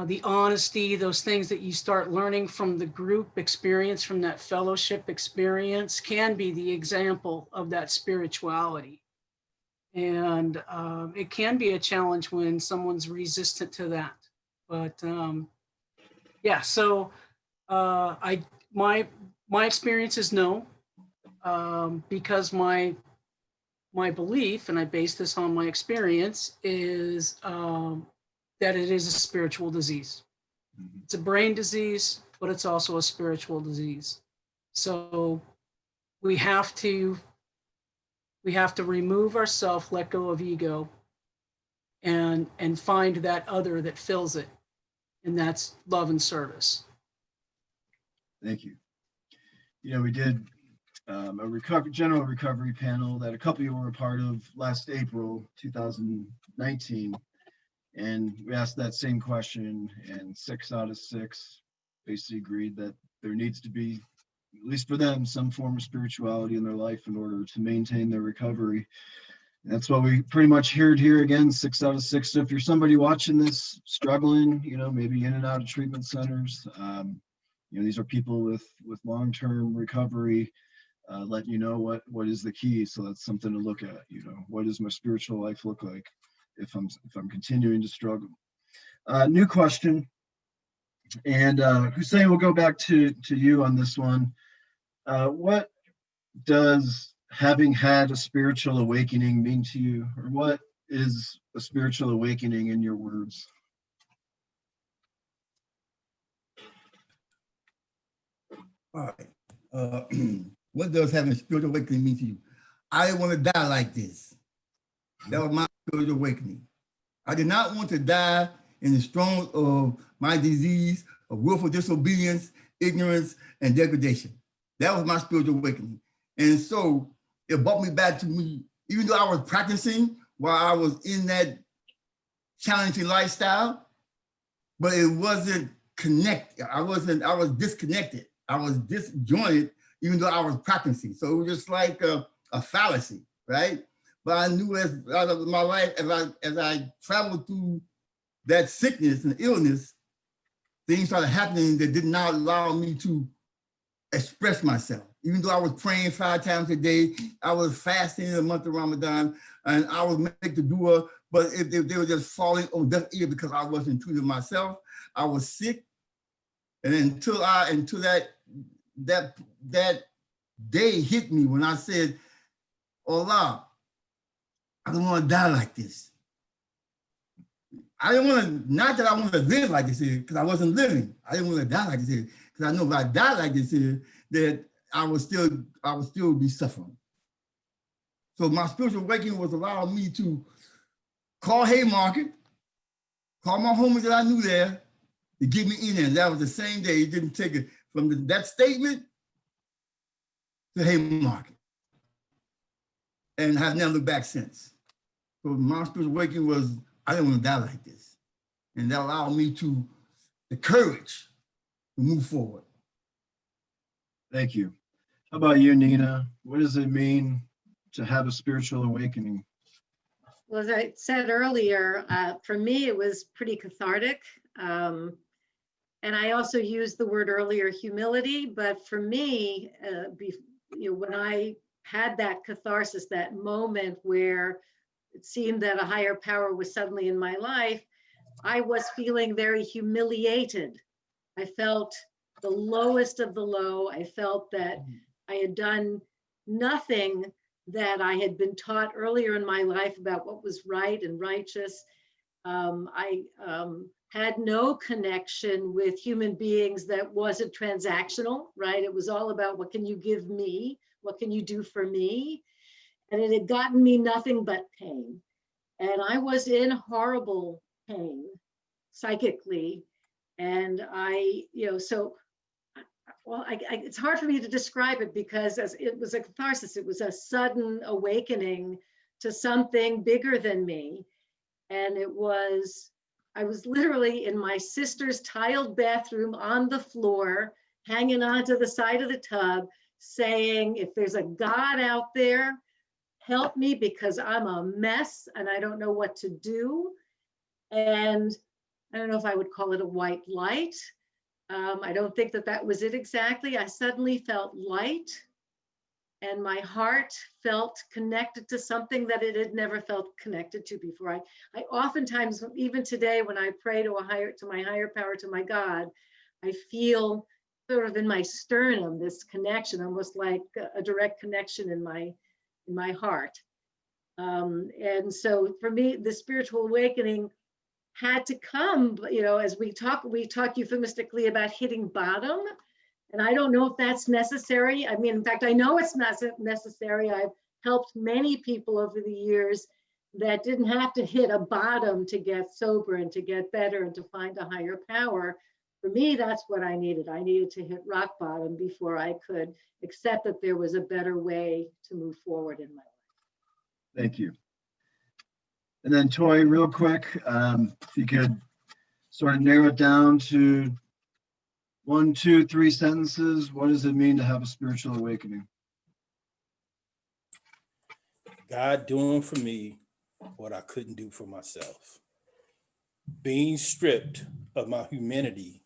the honesty, those things that you start learning from the group experience, from that fellowship experience, can be the example of that spirituality. And it can be a challenge when someone's resistant to that. But yeah, so my experience is no, because my belief, and I base this on my experience, is that it is a spiritual disease. It's a brain disease, but it's also a spiritual disease. So we have to remove ourselves, let go of ego, and find that other that fills it. And that's love and service. Thank you. You know, we did a general recovery panel that a couple of you were a part of last April 2019. And we asked that same question, and 6 out of 6 basically agreed that there needs to be, at least for them, some form of spirituality in their life in order to maintain their recovery. And that's what we pretty much heard here again, 6 out of 6. So if you're somebody watching this struggling, you know, maybe in and out of treatment centers, you know, these are people with long-term recovery, letting you know what is the key. So that's something to look at. You know, what does my spiritual life look like if I'm continuing to struggle? New question, and Husain, we'll go back to you on this one. What does having had a spiritual awakening mean to you, or what is a spiritual awakening in your words? All right. What does having a spiritual awakening mean to you? I didn't want to die like this. That was my spiritual awakening. I did not want to die in the strong of my disease of willful disobedience, ignorance, and degradation. That was my spiritual awakening. And so it brought me back to me, even though I was practicing while I was in that challenging lifestyle, but it wasn't connected. I was disconnected. I was disjointed, even though I was practicing. So it was just like a fallacy, right? But I knew as my life, as I traveled through that sickness and illness, things started happening that did not allow me to express myself. Even though I was praying 5 times a day, I was fasting in the month of Ramadan, and I was make the dua, but they were just falling on deaf ear because I wasn't true to myself. I was sick, and until that day hit me when I said, Allah, I don't want to die like this. I didn't want to, not that I want to live like this here, because I wasn't living. I didn't want to die like this here, because I know if I die like this here, that I would still be suffering. So my spiritual awakening was allowing me to call Haymarket, call my homies that I knew there to get me in there. And that was the same day. It didn't take it from that statement to Haymarket. And I've never looked back since. So my spiritual awakening was, I didn't want to die like this. And that allowed me the courage to move forward. Thank you. How about you, Nina? What does it mean to have a spiritual awakening? Well, as I said earlier, for me, it was pretty cathartic. And I also used the word earlier, humility. But for me, when I had that catharsis, that moment where it seemed that a higher power was suddenly in my life, I was feeling very humiliated. I felt the lowest of the low. I felt that I had done nothing that I had been taught earlier in my life about what was right and righteous. I had no connection with human beings that wasn't transactional, right? It was all about what can you give me? What can you do for me? And it had gotten me nothing but pain. And I was in horrible pain psychically. And it's hard for me to describe it because it was a catharsis. It was a sudden awakening to something bigger than me. And I was literally in my sister's tiled bathroom on the floor, hanging onto the side of the tub, saying, if there's a God out there, help me because I'm a mess and I don't know what to do. And I don't know if I would call it a white light. I don't think that that was it exactly. I suddenly felt light, and my heart felt connected to something that it had never felt connected to before. I oftentimes, even today, when I pray to my higher power, to my God, I feel sort of in my sternum this connection, almost like a direct connection in my heart. And so for me, the spiritual awakening had to come, as we talk euphemistically about hitting bottom. And I don't know if that's necessary. I mean, in fact, I know it's not necessary. I've helped many people over the years that didn't have to hit a bottom to get sober and to get better and to find a higher power. For me, that's what I needed. I needed to hit rock bottom before I could accept that there was a better way to move forward in my life. Thank you. And then Toy, real quick, if you could sort of narrow it down to 1, 2, 3 sentences. What does it mean to have a spiritual awakening? God doing for me what I couldn't do for myself. Being stripped of my humanity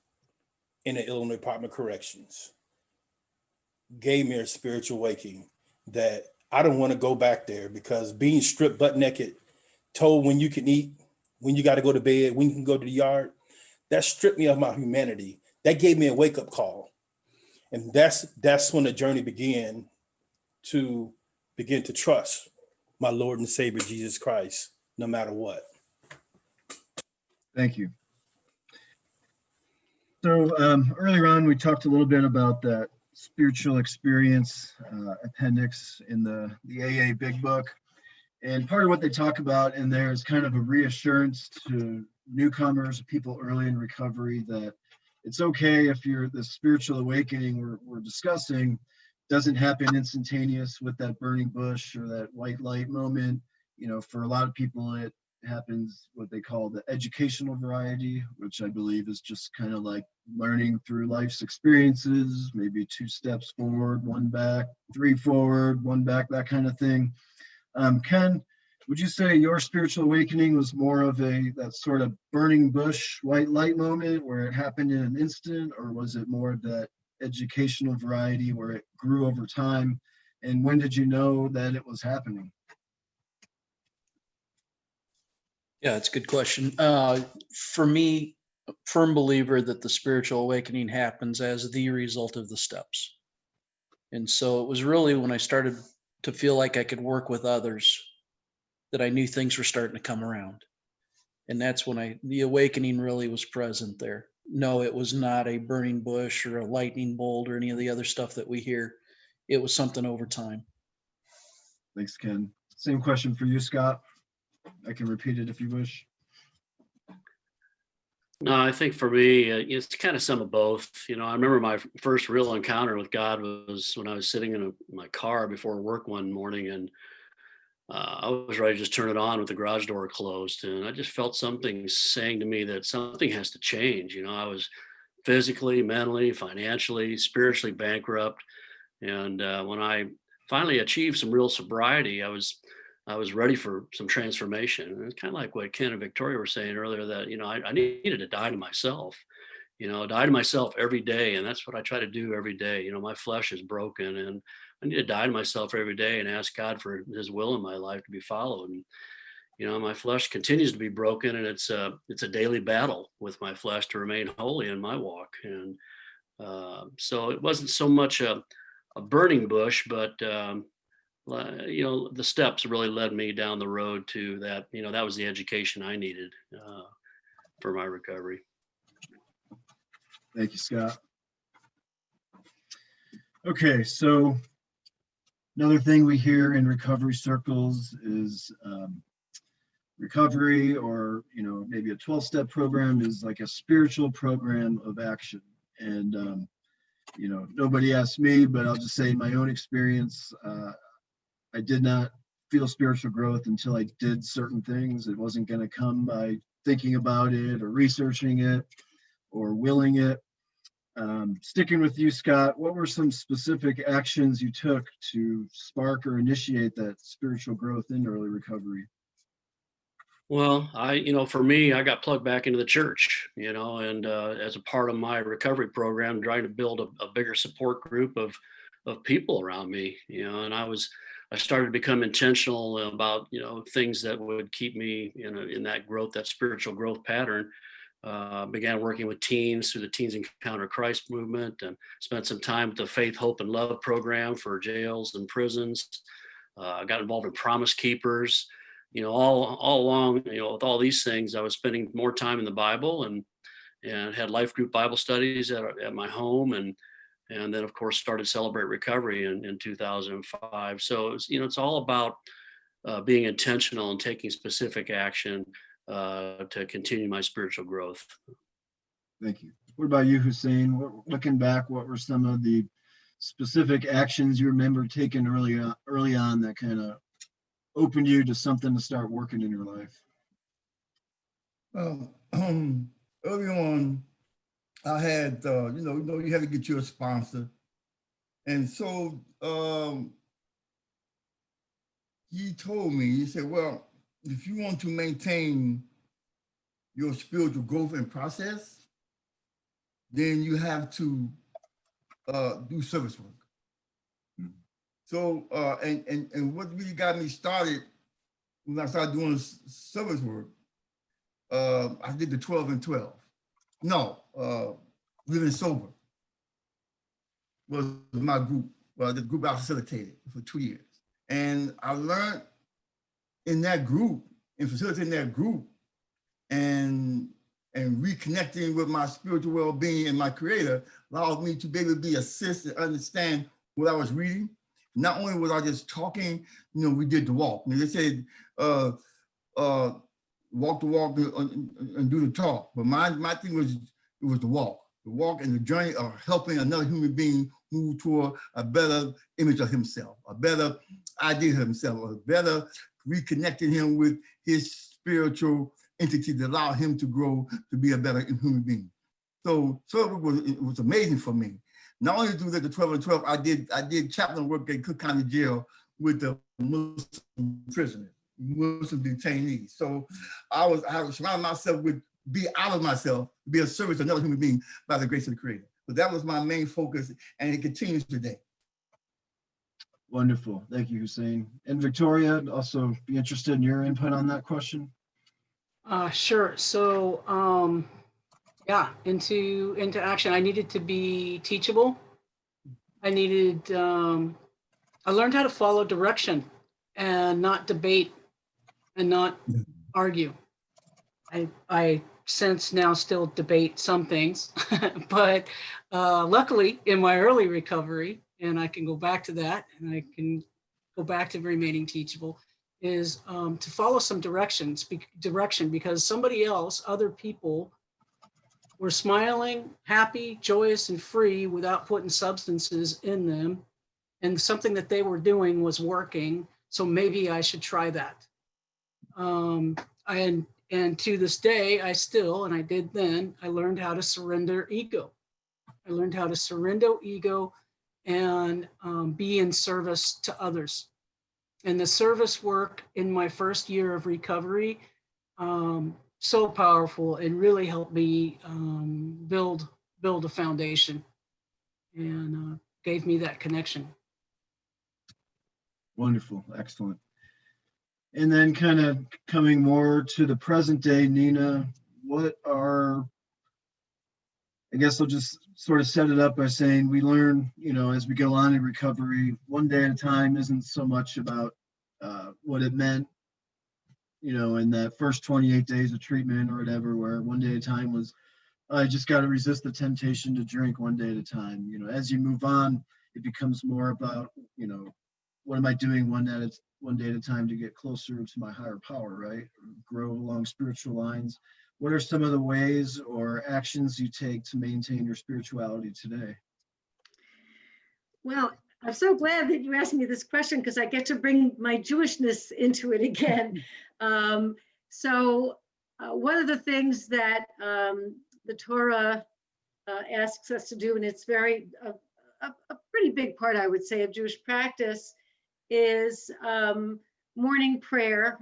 in the Illinois Department of Corrections gave me a spiritual awakening that I don't want to go back there, because being stripped butt naked, told when you can eat, when you got to go to bed, when you can go to the yard, that stripped me of my humanity. That gave me a wake-up call. And that's when the journey began to trust my Lord and Savior, Jesus Christ, no matter what. Thank you. So earlier on, we talked a little bit about that spiritual experience appendix in the AA Big Book. And part of what they talk about in there is kind of a reassurance to newcomers, people early in recovery, that it's okay if the spiritual awakening we're discussing doesn't happen instantaneous with that burning bush or that white light moment. For a lot of people, it happens what they call the educational variety, which I believe is just kind of like learning through life's experiences, maybe 2 steps forward, 1 back, 3 forward, 1 back, that kind of thing. Ken, would you say your spiritual awakening was more of that sort of burning bush white light moment where it happened in an instant, or was it more of that educational variety where it grew over time? And when did you know that it was happening? Yeah, it's a good question. For me, a firm believer that the spiritual awakening happens as the result of the steps. And so it was really when I started to feel like I could work with others that I knew things were starting to come around. And that's when the awakening really was present there. No, it was not a burning bush or a lightning bolt or any of the other stuff that we hear. It was something over time. Thanks, Ken. Same question for you, Scott. I can repeat it if you wish. No, I think for me, it's kind of some of both. I remember my first real encounter with God was when I was sitting in my car before work one morning, and I was ready to just turn it on with the garage door closed. And I just felt something saying to me that something has to change. I was physically, mentally, financially, spiritually bankrupt. And when I finally achieved some real sobriety, I was ready for some transformation. And it's kind of like what Ken and Victoria were saying earlier, that, I needed to die to myself, die to myself every day. And that's what I try to do every day. My flesh is broken, and I need to die to myself every day and ask God for his will in my life to be followed. And, my flesh continues to be broken, and it's a daily battle with my flesh to remain holy in my walk. And so it wasn't so much a burning bush, but the steps really led me down the road to that. That was the education I needed for my recovery. Thank you, Scott. Okay, so another thing we hear in recovery circles is recovery, or maybe a 12-step program, is like a spiritual program of action. And nobody asked me, but I'll just say in my own experience, I did not feel spiritual growth until I did certain things. It wasn't going to come by thinking about it or researching it or willing it. Sticking with you, Scott, what were some specific actions you took to spark or initiate that spiritual growth in early recovery? Well, for me, I got plugged back into the church, and as a part of my recovery program, trying to build a bigger support group of people around me, and I started to become intentional about, things that would keep me in that growth, that spiritual growth pattern. Began working with teens through the Teens Encounter Christ movement, and spent some time with the Faith, Hope, and Love program for jails and prisons. Got involved in Promise Keepers. All along, with all these things, I was spending more time in the Bible, and had life group Bible studies at my home, and then of course started Celebrate Recovery in 2005. So it's all about being intentional and taking specific action to continue my spiritual growth. Thank you. What about you, Husain? Looking back, what were some of the specific actions you remember taking early on that kind of opened you to something to start working in your life? Early on, I had, you had to get you a sponsor. And so he told me, he said, well, if you want to maintain your spiritual growth and process, then you have to do service work. Mm-hmm. So, and what really got me started when I started doing service work, I did the 12 and 12. No, Living Sober was my group, the group I facilitated for 2 years. And I learned in that group, and facilitating that group, and reconnecting with my spiritual well-being and my creator allowed me to be able to be assist and understand what I was reading. Not only was I just talking, we did the walk. They said, walk the walk and do the talk. But my thing was, it was the walk and the journey of helping another human being move toward a better image of himself, a better idea of himself, a better reconnecting him with his spiritual entity that allow him to grow to be a better human being. So it was amazing for me. Not only do the 12 and 12, I did chaplain work at Cook County Jail with the Muslim prisoners, Muslim detainees. So I was surrounding myself with, be out of myself, be a service to another human being by the grace of the Creator. So that was my main focus, and it continues today. Wonderful. Thank you, Husain. And Victoria, I'd also be interested in your input on that question. Sure. So, into action. I needed to be teachable. I learned how to follow direction and not debate and not argue. I since now still debate some things, but luckily in my early recovery, and I can go back to that, and I can go back to remaining teachable, is to follow some direction, because somebody else, other people, were smiling, happy, joyous, and free without putting substances in them. And something that they were doing was working. So maybe I should try that. And to this day, I did then, I learned how to surrender ego. I learned how to surrender ego and be in service to others. And the service work in my first year of recovery, so powerful, and really helped me build a foundation, and gave me that connection. Wonderful. Excellent. And then kind of coming more to the present day, Nina, I guess I'll just sort of set it up by saying we learn, as we go on in recovery, one day at a time isn't so much about what it meant, in that first 28 days of treatment or whatever, where one day at a time was, I just got to resist the temptation to drink one day at a time. As you move on, it becomes more about, what am I doing one day at a time to get closer to my higher power, right? Grow along spiritual lines. What are some of the ways or actions you take to maintain your spirituality today? Well, I'm so glad that you asked me this question, because I get to bring my Jewishness into it again. So one of the things that the Torah asks us to do, and it's very a pretty big part, I would say, of Jewish practice, is morning prayer,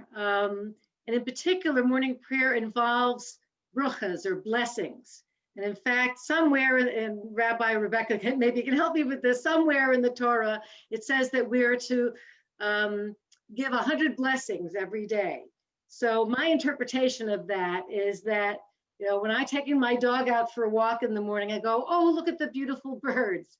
And in particular, morning prayer involves bruchas or blessings. And in fact, somewhere in Rabbi Rebecca, maybe you can help me with this, somewhere in the Torah, it says that we're to give 100 blessings every day. So my interpretation of that is that, you know, when I'm taking my dog out for a walk in the morning, I go, oh, look at the beautiful birds.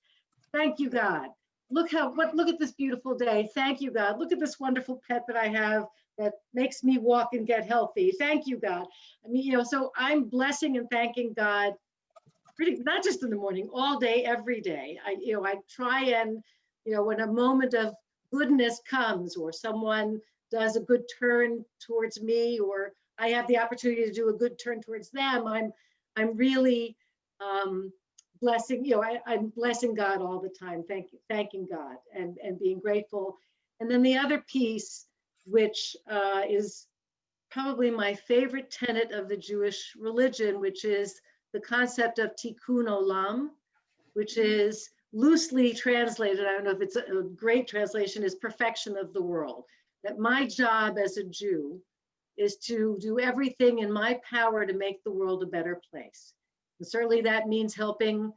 Thank you, God. Look at this beautiful day. Thank you, God. Look at this wonderful pet that I have that makes me walk and get healthy. Thank you, God. I mean, you know, so I'm blessing and thanking God, not just in the morning, all day, every day. I try and, you know, when a moment of goodness comes, or someone does a good turn towards me, or I have the opportunity to do a good turn towards them, I'm really blessing, you know, I'm blessing God all the time, thanking God and being grateful. And then the other piece, which is probably my favorite tenet of the Jewish religion, which is the concept of tikkun olam, which is loosely translated, I don't know if it's a great translation, is perfection of the world. That my job as a Jew is to do everything in my power to make the world a better place. And certainly that means helping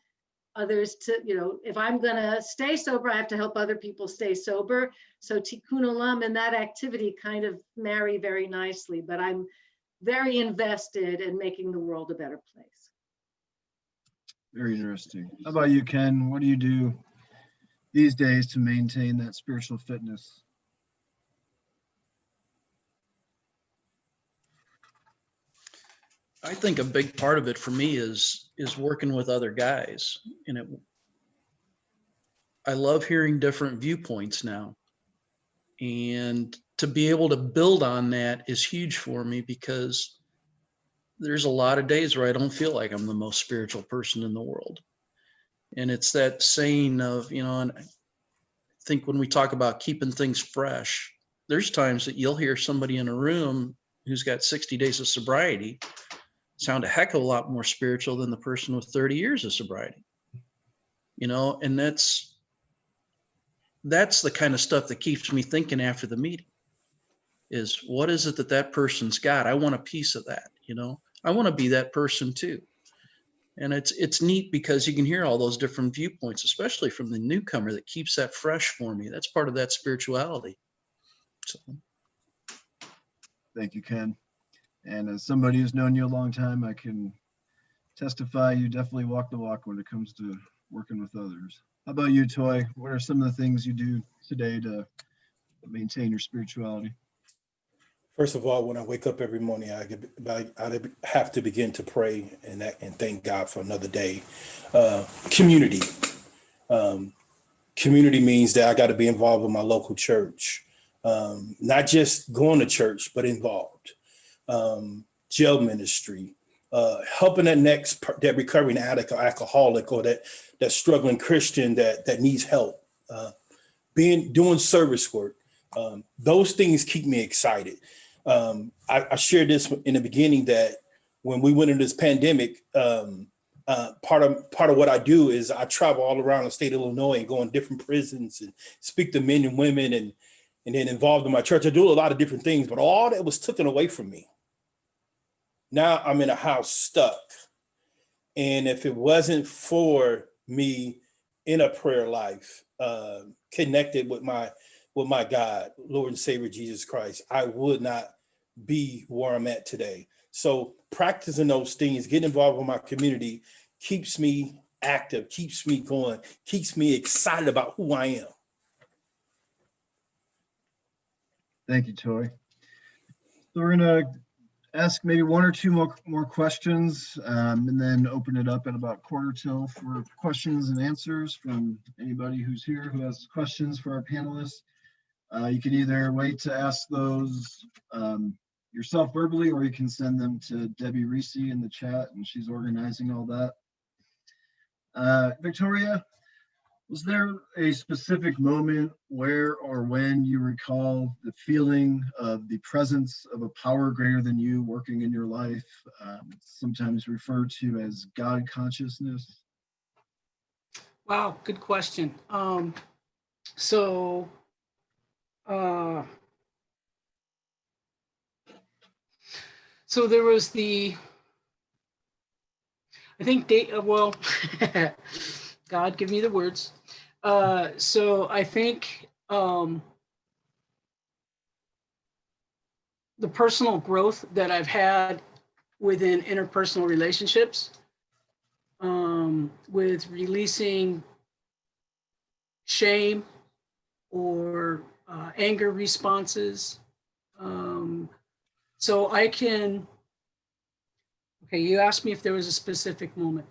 others to, you know, if I'm gonna stay sober, I have to help other people stay sober. So tikkun olam and that activity kind of marry very nicely, but I'm very invested in making the world a better place. Very interesting. How about you, Ken? What do you do these days to maintain that spiritual fitness? I think a big part of it for me is working with other guys, and I love hearing different viewpoints now, and to be able to build on that is huge for me, because there's a lot of days where I don't feel like I'm the most spiritual person in the world. And it's that saying of, you know, and I think when we talk about keeping things fresh, there's times that you'll hear somebody in a room who's got 60 days of sobriety sound a heck of a lot more spiritual than the person with 30 years of sobriety, you know. And that's the kind of stuff that keeps me thinking after the meeting, is what is it that person's got? I want a piece of that, you know. I want to be that person too. And it's neat because you can hear all those different viewpoints, especially from the newcomer, that keeps that fresh for me. That's part of that spirituality. So. Thank you, Ken. And as somebody who's known you a long time, I can testify you definitely walk the walk when it comes to working with others. How about you, Toy? What are some of the things you do today to maintain your spirituality? First of all, when I wake up every morning, I have to begin to pray and thank God for another day. Community. Community means that I got to be involved with my local church. Not just going to church, but involved. Jail ministry, helping that recovering addict or alcoholic, or that struggling Christian that needs help, doing service work. Those things keep me excited. I shared this in the beginning, that when we went into this pandemic, part of what I do is I travel all around the state of Illinois and go in different prisons and speak to men and women, and then involved in my church. I do a lot of different things, but all that was taken away from me. Now I'm in a house stuck. And if it wasn't for me in a prayer life, connected with my God, Lord and Savior Jesus Christ, I would not be where I'm at today. So practicing those things, getting involved with my community, keeps me active, keeps me going, keeps me excited about who I am. Thank you, Toy. So we're gonna ask maybe one or two more questions, and then open it up at about 1/4 for questions and answers from anybody who's here who has questions for our panelists. You can either wait to ask those yourself verbally, or you can send them to Debbie Reese in the chat, and she's organizing all that. Victoria, was there a specific moment where or when you recall the feeling of the presence of a power greater than you working in your life, sometimes referred to as God consciousness? Wow, good question. So there was I think, well, God, give me the words. So I think the personal growth that I've had within interpersonal relationships, with releasing shame or anger responses. So I can, okay, you asked me if there was a specific moment.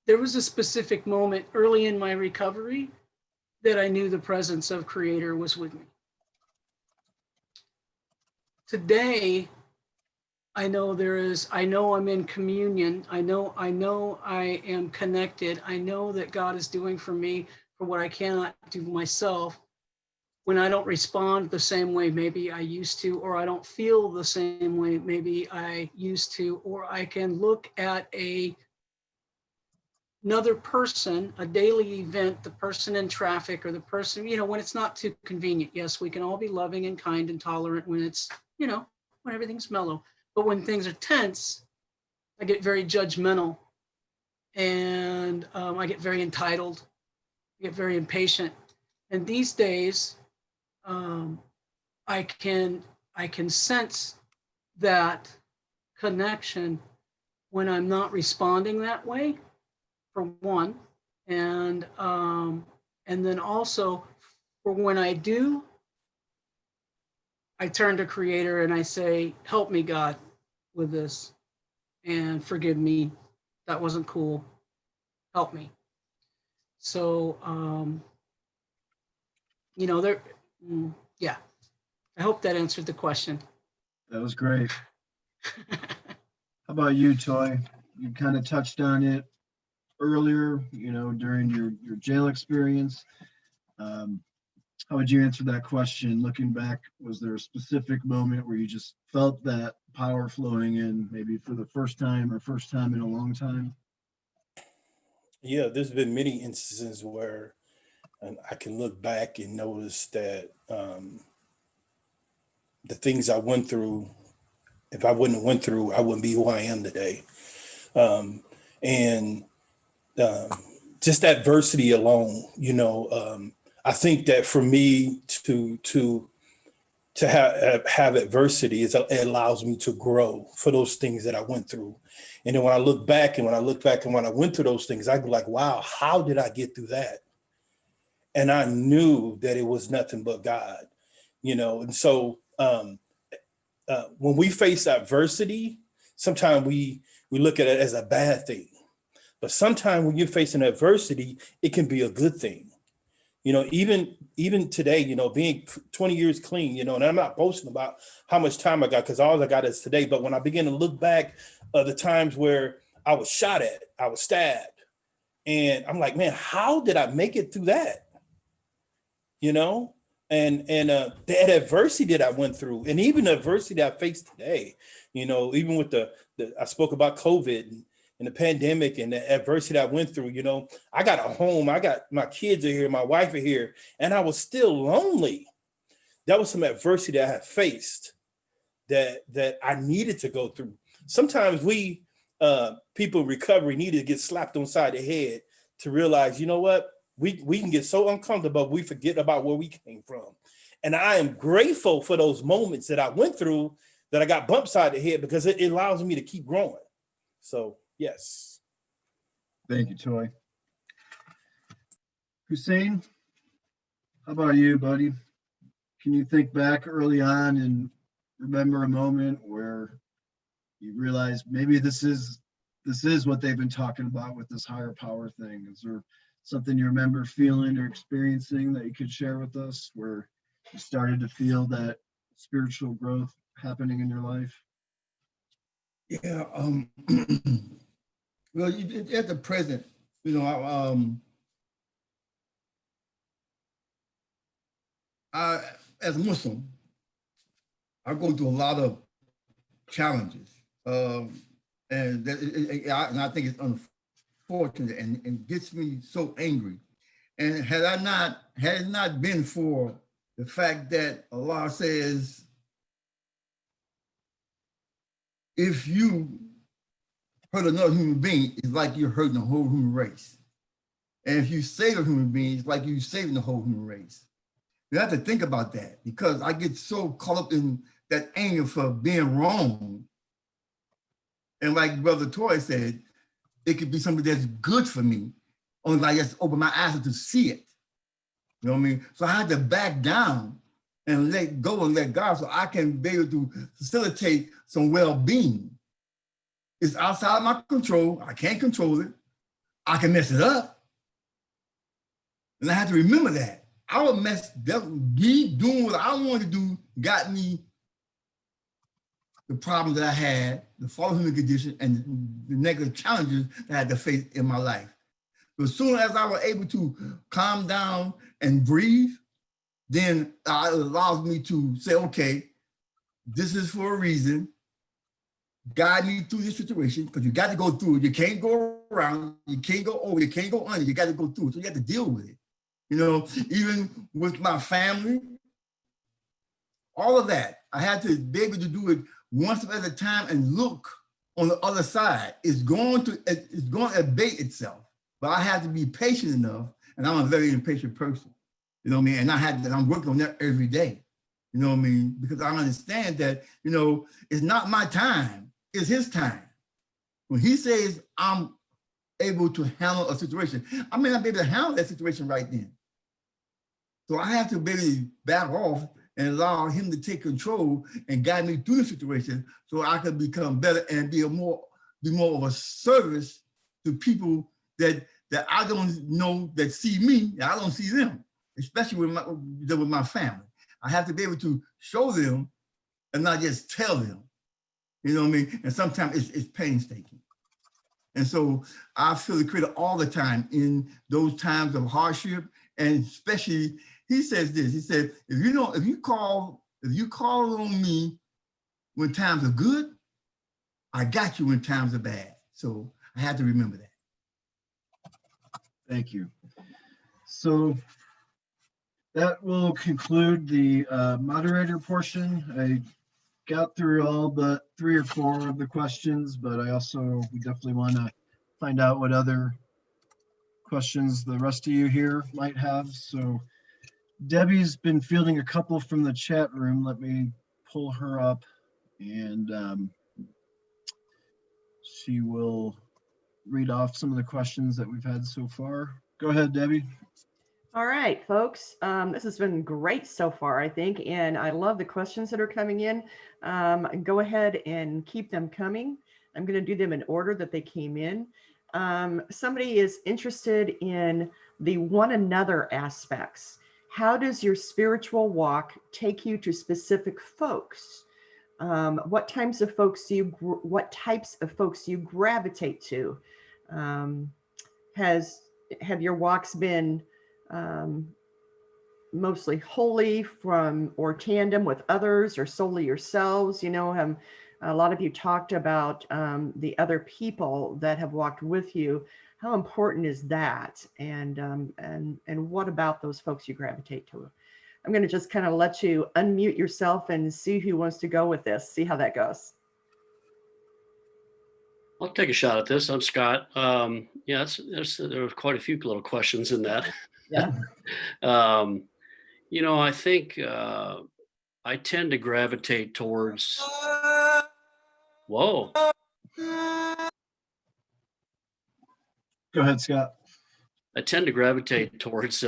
There was a specific moment early in my recovery that I knew the presence of Creator was with me. Today, I know I'm in communion. I know I am connected. I know that God is doing for me for what I cannot do myself. When I don't respond the same way maybe I used to, or I don't feel the same way maybe I used to, or I can look at another person, a daily event, the person in traffic or the person, when it's not too convenient. Yes, we can all be loving and kind and tolerant when it's, when everything's mellow. But when things are tense, I get very judgmental and I get very entitled, I get very impatient. And these days, I can sense that connection when I'm not responding that way, for one, and then also for when I do, I turn to Creator and I say, help me, God, with this, and forgive me. That wasn't cool. Help me. So, yeah, I hope that answered the question. That was great. How about you, Toy? You kind of touched on it earlier, during your jail experience. How would you answer that question? Looking back, was there a specific moment where you just felt that power flowing in, maybe for the first time or first time in a long time? Yeah, there's been many instances where I can look back and notice that the things I went through, if I wouldn't have went through, I wouldn't be who I am today. Just adversity alone, I think that for me to have adversity, it allows me to grow for those things that I went through. And then when I look back and when I went through those things, I'd be like, wow, how did I get through that? And I knew that it was nothing but God, And so when we face adversity, sometimes we look at it as a bad thing. But sometimes when you're facing adversity, it can be a good thing. Even today, being 20 years clean, and I'm not boasting about how much time I got because all I got is today. But when I begin to look back the times where I was shot at, I was stabbed, and I'm like, man, how did I make it through that? And that adversity that I went through, and even the adversity that I face today, even with I spoke about COVID and the pandemic and the adversity that I went through, I got a home, I got my kids are here, my wife are here, and I was still lonely. That was some adversity that I had faced that I needed to go through. Sometimes we people in recovery need to get slapped on the side of the head to realize, you know what, we can get so uncomfortable, we forget about where we came from. And I am grateful for those moments that I went through, that I got bumped side of the head, because it allows me to keep growing. So, yes. Thank you, Toy. Husain, how about you, buddy? Can you think back early on and remember a moment where you realized maybe this is what they've been talking about with this higher power thing? Is there something you remember feeling or experiencing that you could share with us where you started to feel that spiritual growth happening in your life? Yeah. Well, at the present, I, as a Muslim, I go through a lot of challenges, and I think it's unfortunate and gets me so angry. And had it not been for the fact that Allah says, if you hurt another human being, it's like you're hurting the whole human race. And if you save a human being, it's like you're saving the whole human race. You have to think about that, because I get so caught up in that anger for being wrong. And like Brother Toy said, it could be something that's good for me, only if I just open my eyes to see it. You know what I mean? So I had to back down and let go and let God, so I can be able to facilitate some well-being. It's outside my control. I can't control it. I can mess it up. And I have to remember that. I would mess that, me doing what I wanted to do got me the problems that I had, the fallen human condition, and the negative challenges that I had to face in my life. But as soon as I was able to calm down and breathe, then it allows me to say, okay, this is for a reason. Guide me through this situation, because you got to go through it. You can't go around, you can't go over, you can't go under, you got to go through it. So you have to deal with it. You know, even with my family, all of that, I had to be able to do it one step at a time and look on the other side. It's going to abate itself, but I have to be patient enough, and I'm a very impatient person. You know what I mean? And I'm working on that every day. You know what I mean? Because I understand that, you know, it's not my time, it's his time. When he says I'm able to handle a situation, I may not be able to handle that situation right then. So I have to maybe back off and allow him to take control and guide me through the situation, so I can become better and be more of a service to people that I don't know, that see me, and I don't see them, especially with my family. I have to be able to show them and not just tell them. You know what I mean? And sometimes it's painstaking. And so I feel the Creator all the time in those times of hardship, and especially, he says this, he said, if you call on me when times are good, I got you when times are bad. So I had to remember that. Thank you. So that will conclude the moderator portion. I got through all but 3 or 4 of the questions, but we definitely want to find out what other questions the rest of you here might have. So Debbie's been fielding a couple from the chat room. Let me pull her up, and she will read off some of the questions that we've had so far. Go ahead, Debbie. All right, folks. This has been great so far, I think, and I love the questions that are coming in. Go ahead and keep them coming. I'm going to do them in order that they came in. Somebody is interested in the one another aspects. How does your spiritual walk take you to specific folks? What types of folks do you gravitate to? Have your walks been mostly holy from or tandem with others, or solely yourselves? You know, a lot of you talked about the other people that have walked with you. How important is that? And what about those folks you gravitate to? I'm going to just kind of let you unmute yourself and see who wants to go with this. See how that goes. I'll take a shot at this. I'm Scott. Yeah, there were quite a few little questions in that. Yeah. You know, I think I tend to gravitate towards. Whoa. Go ahead, Scott. I tend to gravitate towards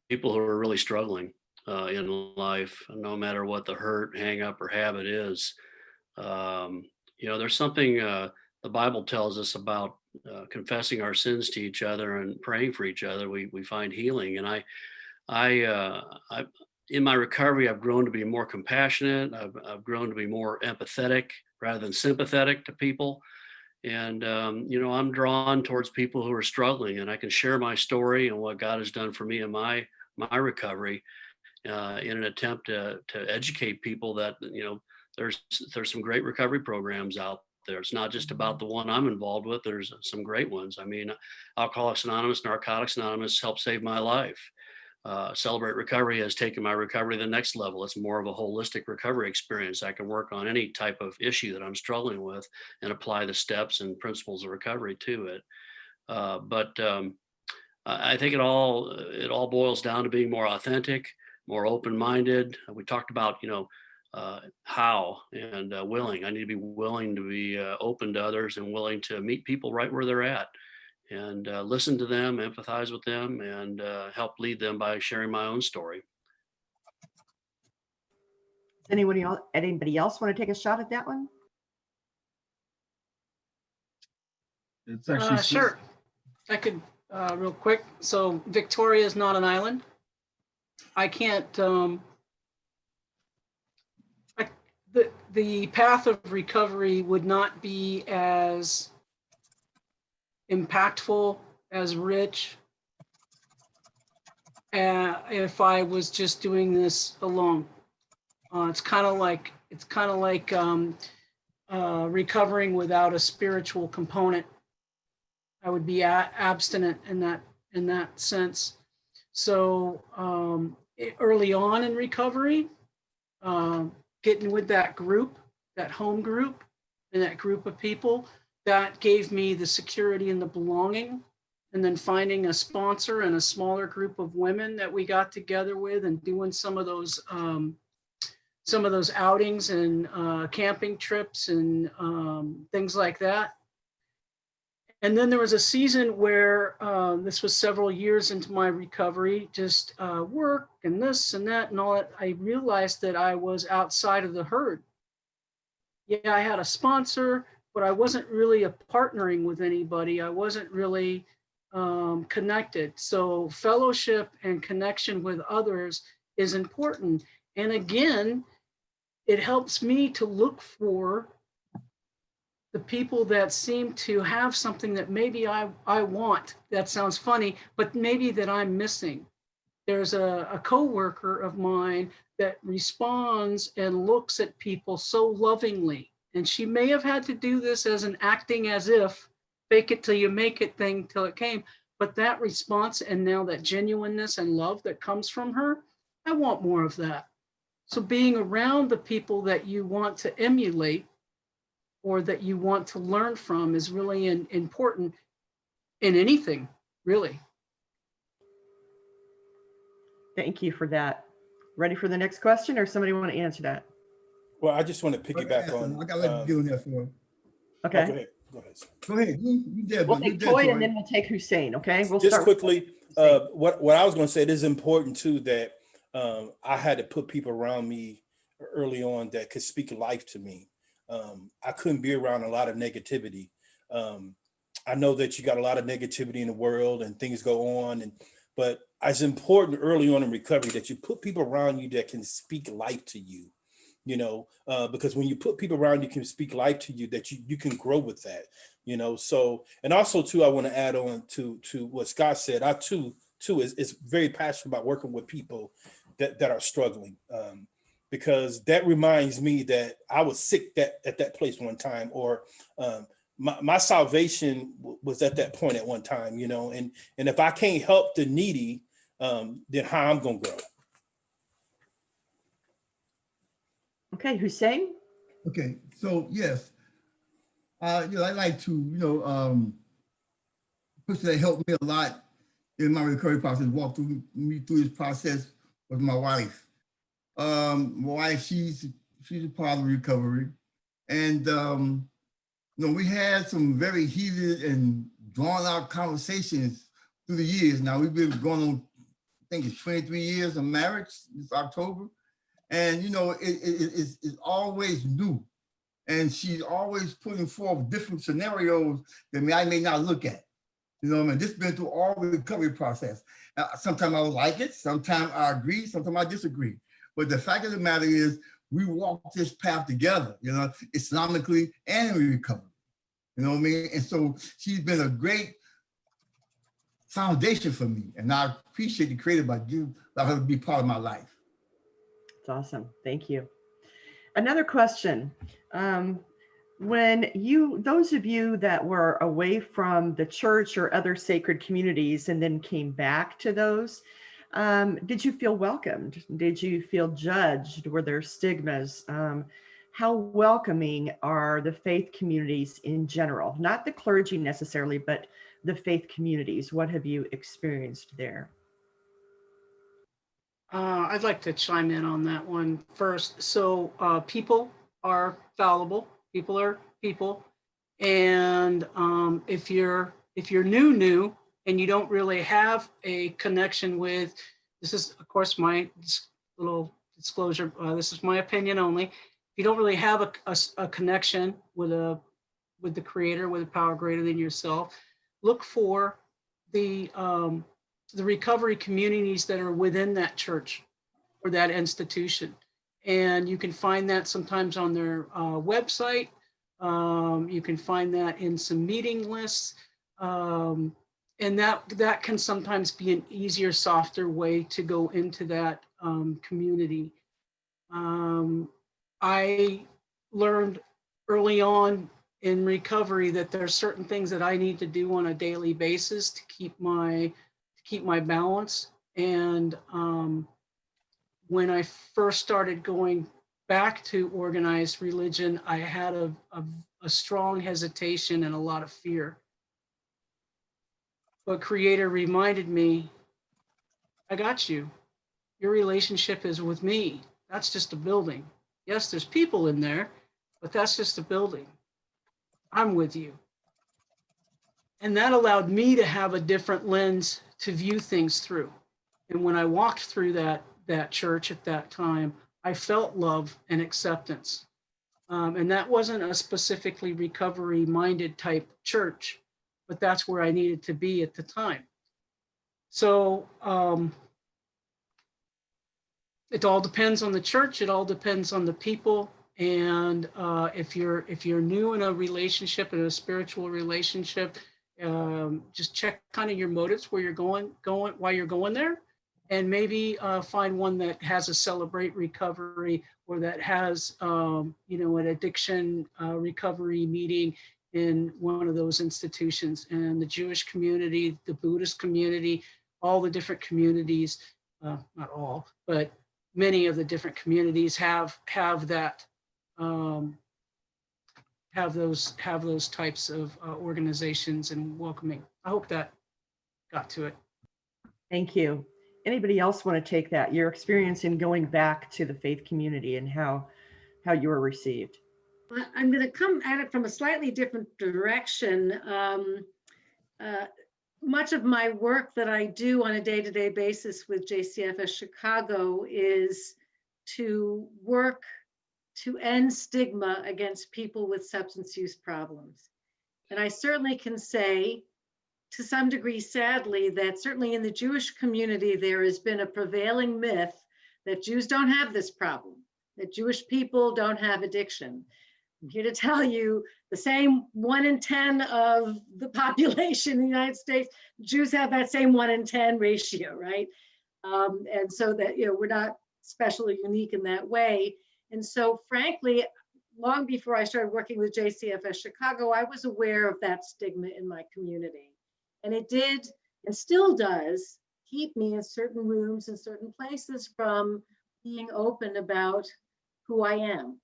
people who are really struggling in life, no matter what the hurt, hang up, or habit is. You know, there's something the Bible tells us about confessing our sins to each other and praying for each other. We find healing. And I in my recovery, I've grown to be more compassionate. I've grown to be more empathetic rather than sympathetic to people. And, you know, I'm drawn towards people who are struggling, and I can share my story and what God has done for me in my recovery in an attempt to educate people that, you know, there's some great recovery programs out there. It's not just about the one I'm involved with. There's some great ones. I mean, Alcoholics Anonymous, Narcotics Anonymous helped save my life. Celebrate Recovery has taken my recovery to the next level. It's more of a holistic recovery experience. I can work on any type of issue that I'm struggling with and apply the steps and principles of recovery to it. But I think it all boils down to being more authentic, more open-minded. We talked about, how and willing. I need to be willing to be open to others and willing to meet people right where they're at, and listen to them, empathize with them, and help lead them by sharing my own story. Does anybody else want to take a shot at that one? It's actually Sure, I could real quick. So Victoria is not an island. I can't, the path of recovery would not be as impactful, as rich, if I was just doing this alone. It's kind of like recovering without a spiritual component. I would be abstinent in that sense. So early on in recovery, getting with that group, that home group, and that group of people, that gave me the security and the belonging. And then finding a sponsor and a smaller group of women that we got together with and doing some of those outings and camping trips and things like that. And then there was a season where this was several years into my recovery, just work and this and that and all that. I realized that I was outside of the herd. Yeah, I had a sponsor, but I wasn't really partnering with anybody. I wasn't really connected. So fellowship and connection with others is important. And again, it helps me to look for the people that seem to have something that maybe I want. That sounds funny, but maybe that I'm missing. There's a coworker of mine that responds and looks at people so lovingly. And she may have had to do this as an acting as if, fake it till you make it thing till it came. But that response and now that genuineness and love that comes from her, I want more of that. So being around the people that you want to emulate or that you want to learn from is really important in anything, really. Thank you for that. Ready for the next question, or somebody want to answer that? Well, I just want to piggyback on. I gotta let you do that for. Okay. Go ahead. Go ahead. You did, We'll but you take did, Toy Toy. and then we'll take Husain. Okay. We'll Just start quickly, what I was going to say, it is important too that I had to put people around me early on that could speak life to me. I couldn't be around a lot of negativity. I know that you got a lot of negativity in the world and things go on, but it's important early on in recovery that you put people around you that can speak life to you. Because when you put people around you can speak life to you, that you can grow with that, So, and also too, I want to add on to what Scott said. I too is very passionate about working with people that are struggling, because that reminds me that I was sick at that place one time, or my salvation was at that point at one time, and if I can't help the needy, then how I'm gonna grow. Okay, Husain. Okay, so yes, I like to, person that helped me a lot in my recovery process, walked me through this process was my wife. My wife, she's a part of recovery, and we had some very heated and drawn out conversations through the years. Now we've been going on, I think it's 23 years of marriage this October. And, it's always new. And she's always putting forth different scenarios that I may not look at. This has been through all the recovery process. Sometimes I like it, sometimes I agree, sometimes I disagree. But the fact of the matter is, we walk this path together, Islamically and in recovery. You know what I mean? And so she's been a great foundation for me. And I appreciate the creator by allowing her to be part of my life. It's awesome. Thank you. Another question. When those of you that were away from the church or other sacred communities and then came back to those, Did you feel welcomed? Did you feel judged? Were there stigmas? How welcoming are the faith communities in general? Not the clergy necessarily, but the faith communities. What have you experienced there? I'd like to chime in on that one first. So people are fallible. People are people, and if you're new and you don't really have a connection with, this is of course my little disclosure. This is my opinion only. If you don't really have a connection with the Creator, with a power greater than yourself, look for the recovery communities that are within that church or that institution. And you can find that sometimes on their website. You can find that in some meeting lists. And that can sometimes be an easier, softer way to go into that community. I learned early on in recovery that there are certain things that I need to do on a daily basis to keep my balance. And when I first started going back to organized religion, I had a strong hesitation and a lot of fear. But Creator reminded me, I got you. Your relationship is with me. That's just a building. Yes, there's people in there, but that's just a building. I'm with you. And that allowed me to have a different lens to view things through. And when I walked through that church at that time, I felt love and acceptance. And that wasn't a specifically recovery-minded type church, but that's where I needed to be at the time. So it all depends on the church. It all depends on the people. And if you're new in a relationship, in a spiritual relationship, just check kind of your motives where you're going while you're going there, and maybe find one that has a celebrate recovery, or that has an addiction recovery meeting in one of those institutions. And the Jewish community, the Buddhist community, all the different communities, not all, but many of the different communities have that. Have those types of organizations and welcoming. I hope that got to it. Thank you. Anybody else want to take that? Your experience in going back to the faith community and how you were received. I'm going to come at it from a slightly different direction. Much of my work that I do on a day-to-day basis with JCFS Chicago is to work to end stigma against people with substance use problems. And I certainly can say, to some degree, sadly, that certainly in the Jewish community, there has been a prevailing myth that Jews don't have this problem, that Jewish people don't have addiction. I'm here to tell you, the same 1 in 10 of the population in the United States, Jews have that same 1 in 10 ratio, right? And so that, we're not special or unique in that way. And so frankly, long before I started working with JCFS Chicago, I was aware of that stigma in my community. And it did, and still does, keep me in certain rooms and certain places from being open about who I am.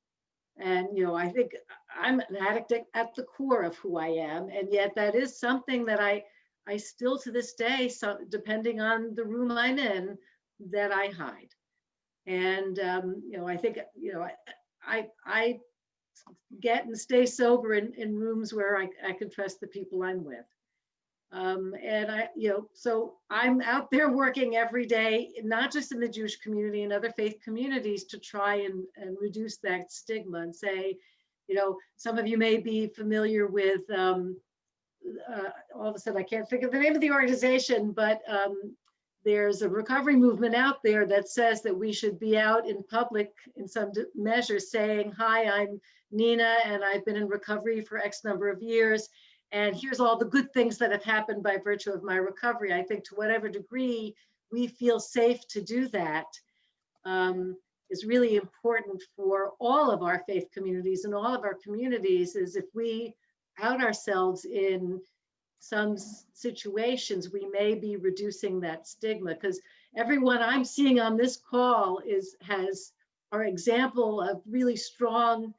And, I think I'm an addict at the core of who I am. And yet that is something that I still to this day, so depending on the room I'm in, that I hide. And, I think, I get and stay sober in rooms where I can trust the people I'm with. And so I'm out there working every day, not just in the Jewish community and other faith communities, to try and reduce that stigma and say, some of you may be familiar with, all of a sudden I can't think of the name of the organization, but there's a recovery movement out there that says that we should be out in public in some measure saying, hi, I'm Nina, and I've been in recovery for X number of years. And here's all the good things that have happened by virtue of my recovery. I think to whatever degree we feel safe to do that is really important for all of our faith communities and all of our communities. Is if we out ourselves in some situations, we may be reducing that stigma, because everyone I'm seeing on this call are example of really strong,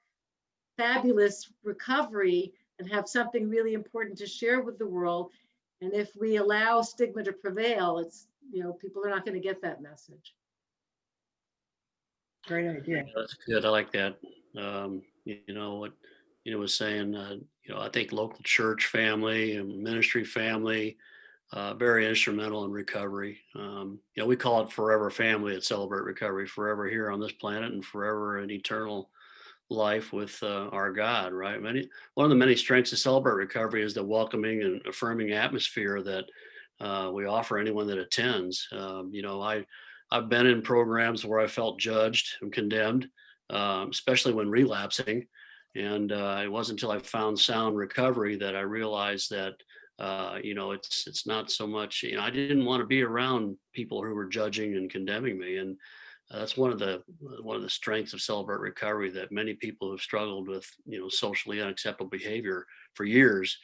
fabulous recovery and have something really important to share with the world. And if we allow stigma to prevail, it's, people are not going to get that message. Great idea. That's good. I like that. What was saying, I think local church family and ministry family, very instrumental in recovery. We call it forever family at Celebrate Recovery, forever here on this planet and forever in eternal life with our God, right? One of the many strengths of Celebrate Recovery is the welcoming and affirming atmosphere that we offer anyone that attends. I've been in programs where I felt judged and condemned, especially when relapsing. And it wasn't until I found sound recovery that I realized that, it's not so much, I didn't want to be around people who were judging and condemning me. And that's one of the strengths of Celebrate Recovery, that many people who've struggled with, socially unacceptable behavior for years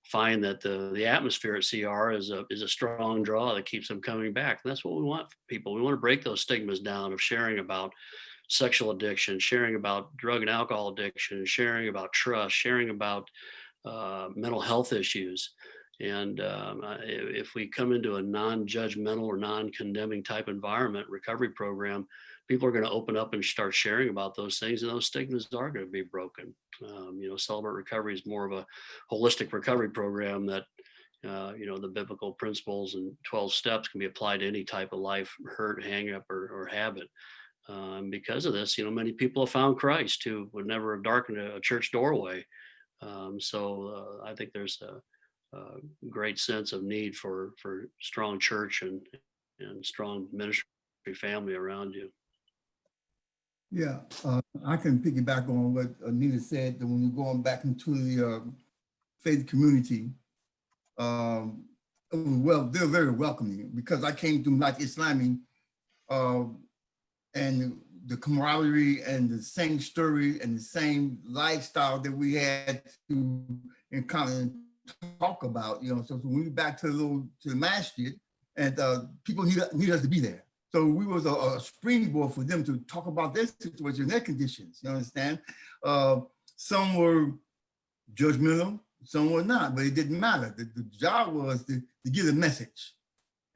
find that the atmosphere at CR is a strong draw that keeps them coming back. And that's what we want for people. We want to break those stigmas down of sharing about sexual addiction, sharing about drug and alcohol addiction, sharing about trust, sharing about mental health issues. And if we come into a non-judgmental or non-condemning type environment recovery program, people are going to open up and start sharing about those things, and those stigmas are going to be broken. Celebrate Recovery is more of a holistic recovery program that, the biblical principles and 12 steps can be applied to any type of life hurt, hang up, or habit. Because of this, many people have found Christ who would never have darkened a church doorway. So I think there's a great sense of need for strong church and strong ministry family around you. Yeah, I can piggyback on what Nina said, that when you're going back into the faith community, they're very welcoming, because I came through like Islami, and the camaraderie and the same story and the same lifestyle that we had to encounter and talk about, so when we back to the masjid, and people need us to be there. So we was a springboard for them to talk about their situation, their conditions, you understand? Some were judgmental, some were not, but it didn't matter. The job was to give a message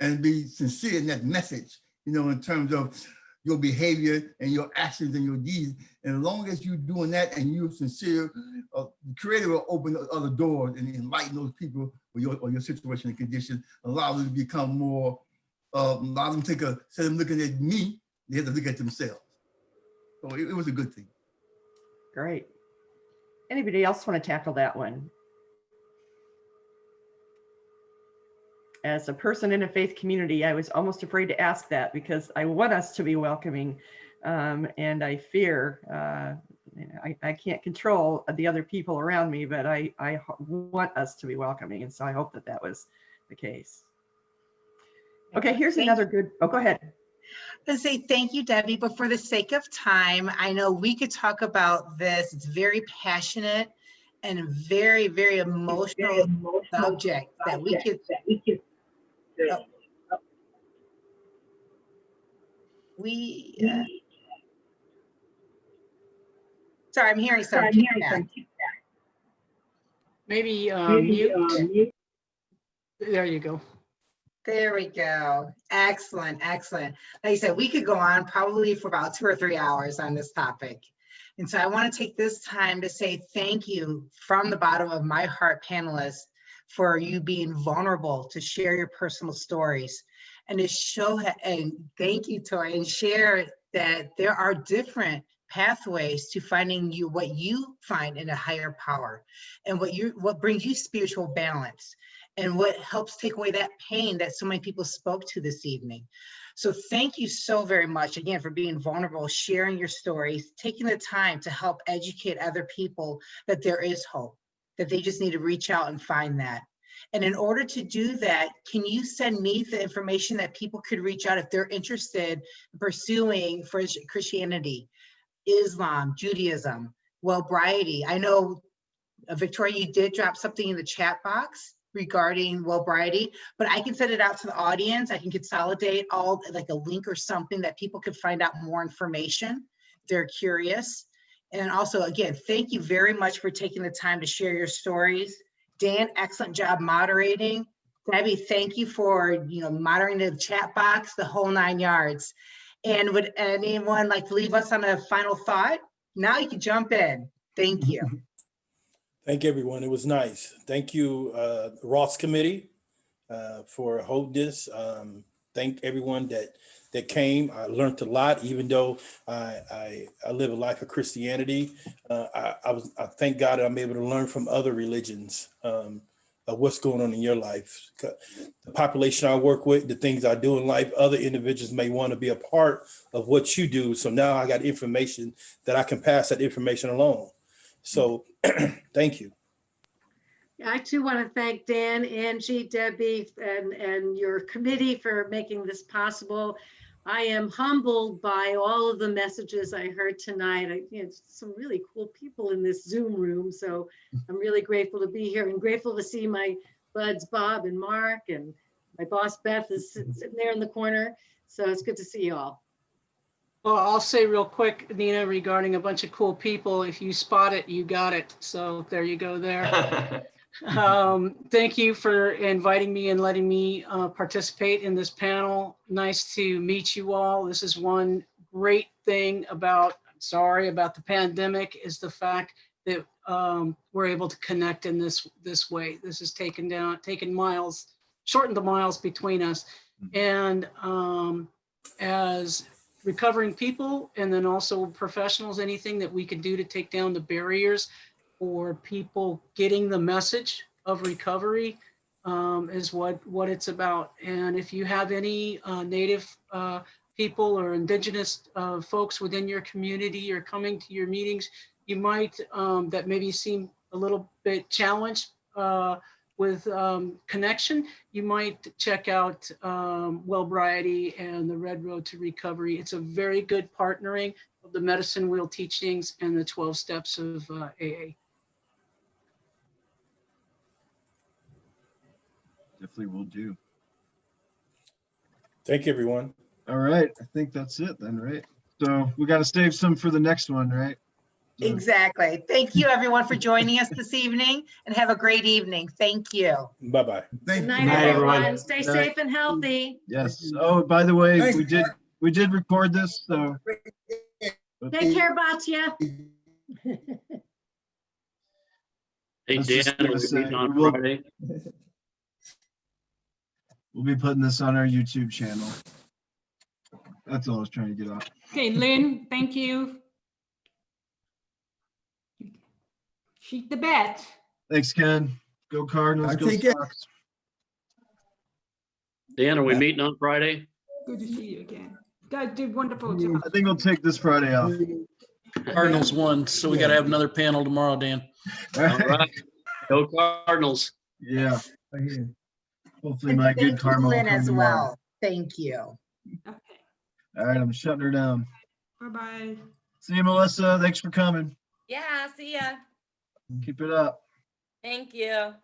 and be sincere in that message, in terms of your behavior and your actions and your deeds. And as long as you're doing that and you're sincere, the Creator will open other doors and enlighten those people or your situation and condition, allow them to become more, allow them to instead of looking at me, they have to look at themselves. So it was a good thing. Great. Anybody else want to tackle that one? As a person in a faith community, I was almost afraid to ask that, because I want us to be welcoming, and I fear I can't control the other people around me, but I want us to be welcoming, and so I hope that was the case. Okay, here's another good. Oh, go ahead. I say thank you, Debbie, but for the sake of time, I know we could talk about this. It's very passionate and very, very emotional subject that we could. Sorry, I'm hearing something. Maybe mute. There you go. There we go. Excellent, excellent. Like I said, we could go on probably for about 2 or 3 hours on this topic. And so I want to take this time to say thank you from the bottom of my heart, panelists, for you being vulnerable to share your personal stories and to show, and thank you, Toy, and share that there are different pathways to finding what you find in a higher power, and what brings you spiritual balance, and what helps take away that pain that so many people spoke to this evening. So thank you so very much again for being vulnerable, sharing your stories, taking the time to help educate other people that there is hope, that they just need to reach out and find that. And in order to do that, can you send me the information that people could reach out if they're interested in pursuing for Christianity, Islam, Judaism, Wellbriety? I know, Victoria, you did drop something in the chat box. regarding Wellbriety, but I can send it out to the audience. I can consolidate all, like a link or something that people could find out more information if they're curious. And also, again, thank you very much for taking the time to share your stories. Dan, excellent job moderating. Debbie, thank you for moderating the chat box, the whole 9 yards. And would anyone like to leave us on a final thought? Now you can jump in. Thank you. Thank everyone. It was nice. Thank you, ROSC committee, for holding this. Thank everyone that came. I learned a lot, even though I live a life of Christianity. I thank God that I'm able to learn from other religions of what's going on in your life. The population I work with, the things I do in life, other individuals may want to be a part of what you do. So now I got information that I can pass that information along. So thank you. I too want to thank Dan, Angie, Debbie, and your committee for making this possible. I am humbled by all of the messages I heard tonight. Some really cool people in this Zoom room. So I'm really grateful to be here and grateful to see my buds, Bob and Mark, and my boss, Beth, is sitting there in the corner. So it's good to see you all. Well, I'll say real quick, Nina, regarding a bunch of cool people, if you spot it, you got it. So there you go there. Thank you for inviting me and letting me participate in this panel. Nice to meet you all. This is one great thing about the pandemic, is the fact that we're able to connect in this way. This has shortened the miles between us. And as recovering people, and then also professionals, anything that we can do to take down the barriers for people getting the message of recovery is what it's about. And if you have any Native people or Indigenous folks within your community or coming to your meetings, you might, that maybe seem a little bit challenged with connection, you might check out Wellbriety and the Red Road to Recovery. It's a very good partnering of the Medicine Wheel teachings and the 12 steps of AA. Definitely will do. Thank you, everyone. All right. I think that's it then, right? So we got to save some for the next one, right? So, Exactly. Thank you, everyone, for joining us this evening, and have a great evening. Thank you. Bye-bye. Thank Good night, everyone. Stay safe and healthy. yes. Oh, by the way, Thanks, we did record this, so. Take care, Batya. Hey, Let's just Dan, gonna are we say, meeting on we'll- Friday? We'll be putting this on our YouTube channel. That's all I was trying to get off. Okay, Lynn, thank you. Sheet the bet. Thanks, Ken. Go Cardinals, go Take care. Sox. Dan, are we meeting on Friday? Good to see you again. You guys did wonderful job. I think we'll take this Friday off. Cardinals won, so we got to have another panel tomorrow, Dan. All All right. Go Cardinals. Yeah. Hopefully And my thank good karma will Lynn come as tomorrow. well. Thank you. Okay, All right, I'm shutting her down. bye-bye. See you, Melissa. Thanks for coming. Yeah, see ya. Keep it up. Thank you.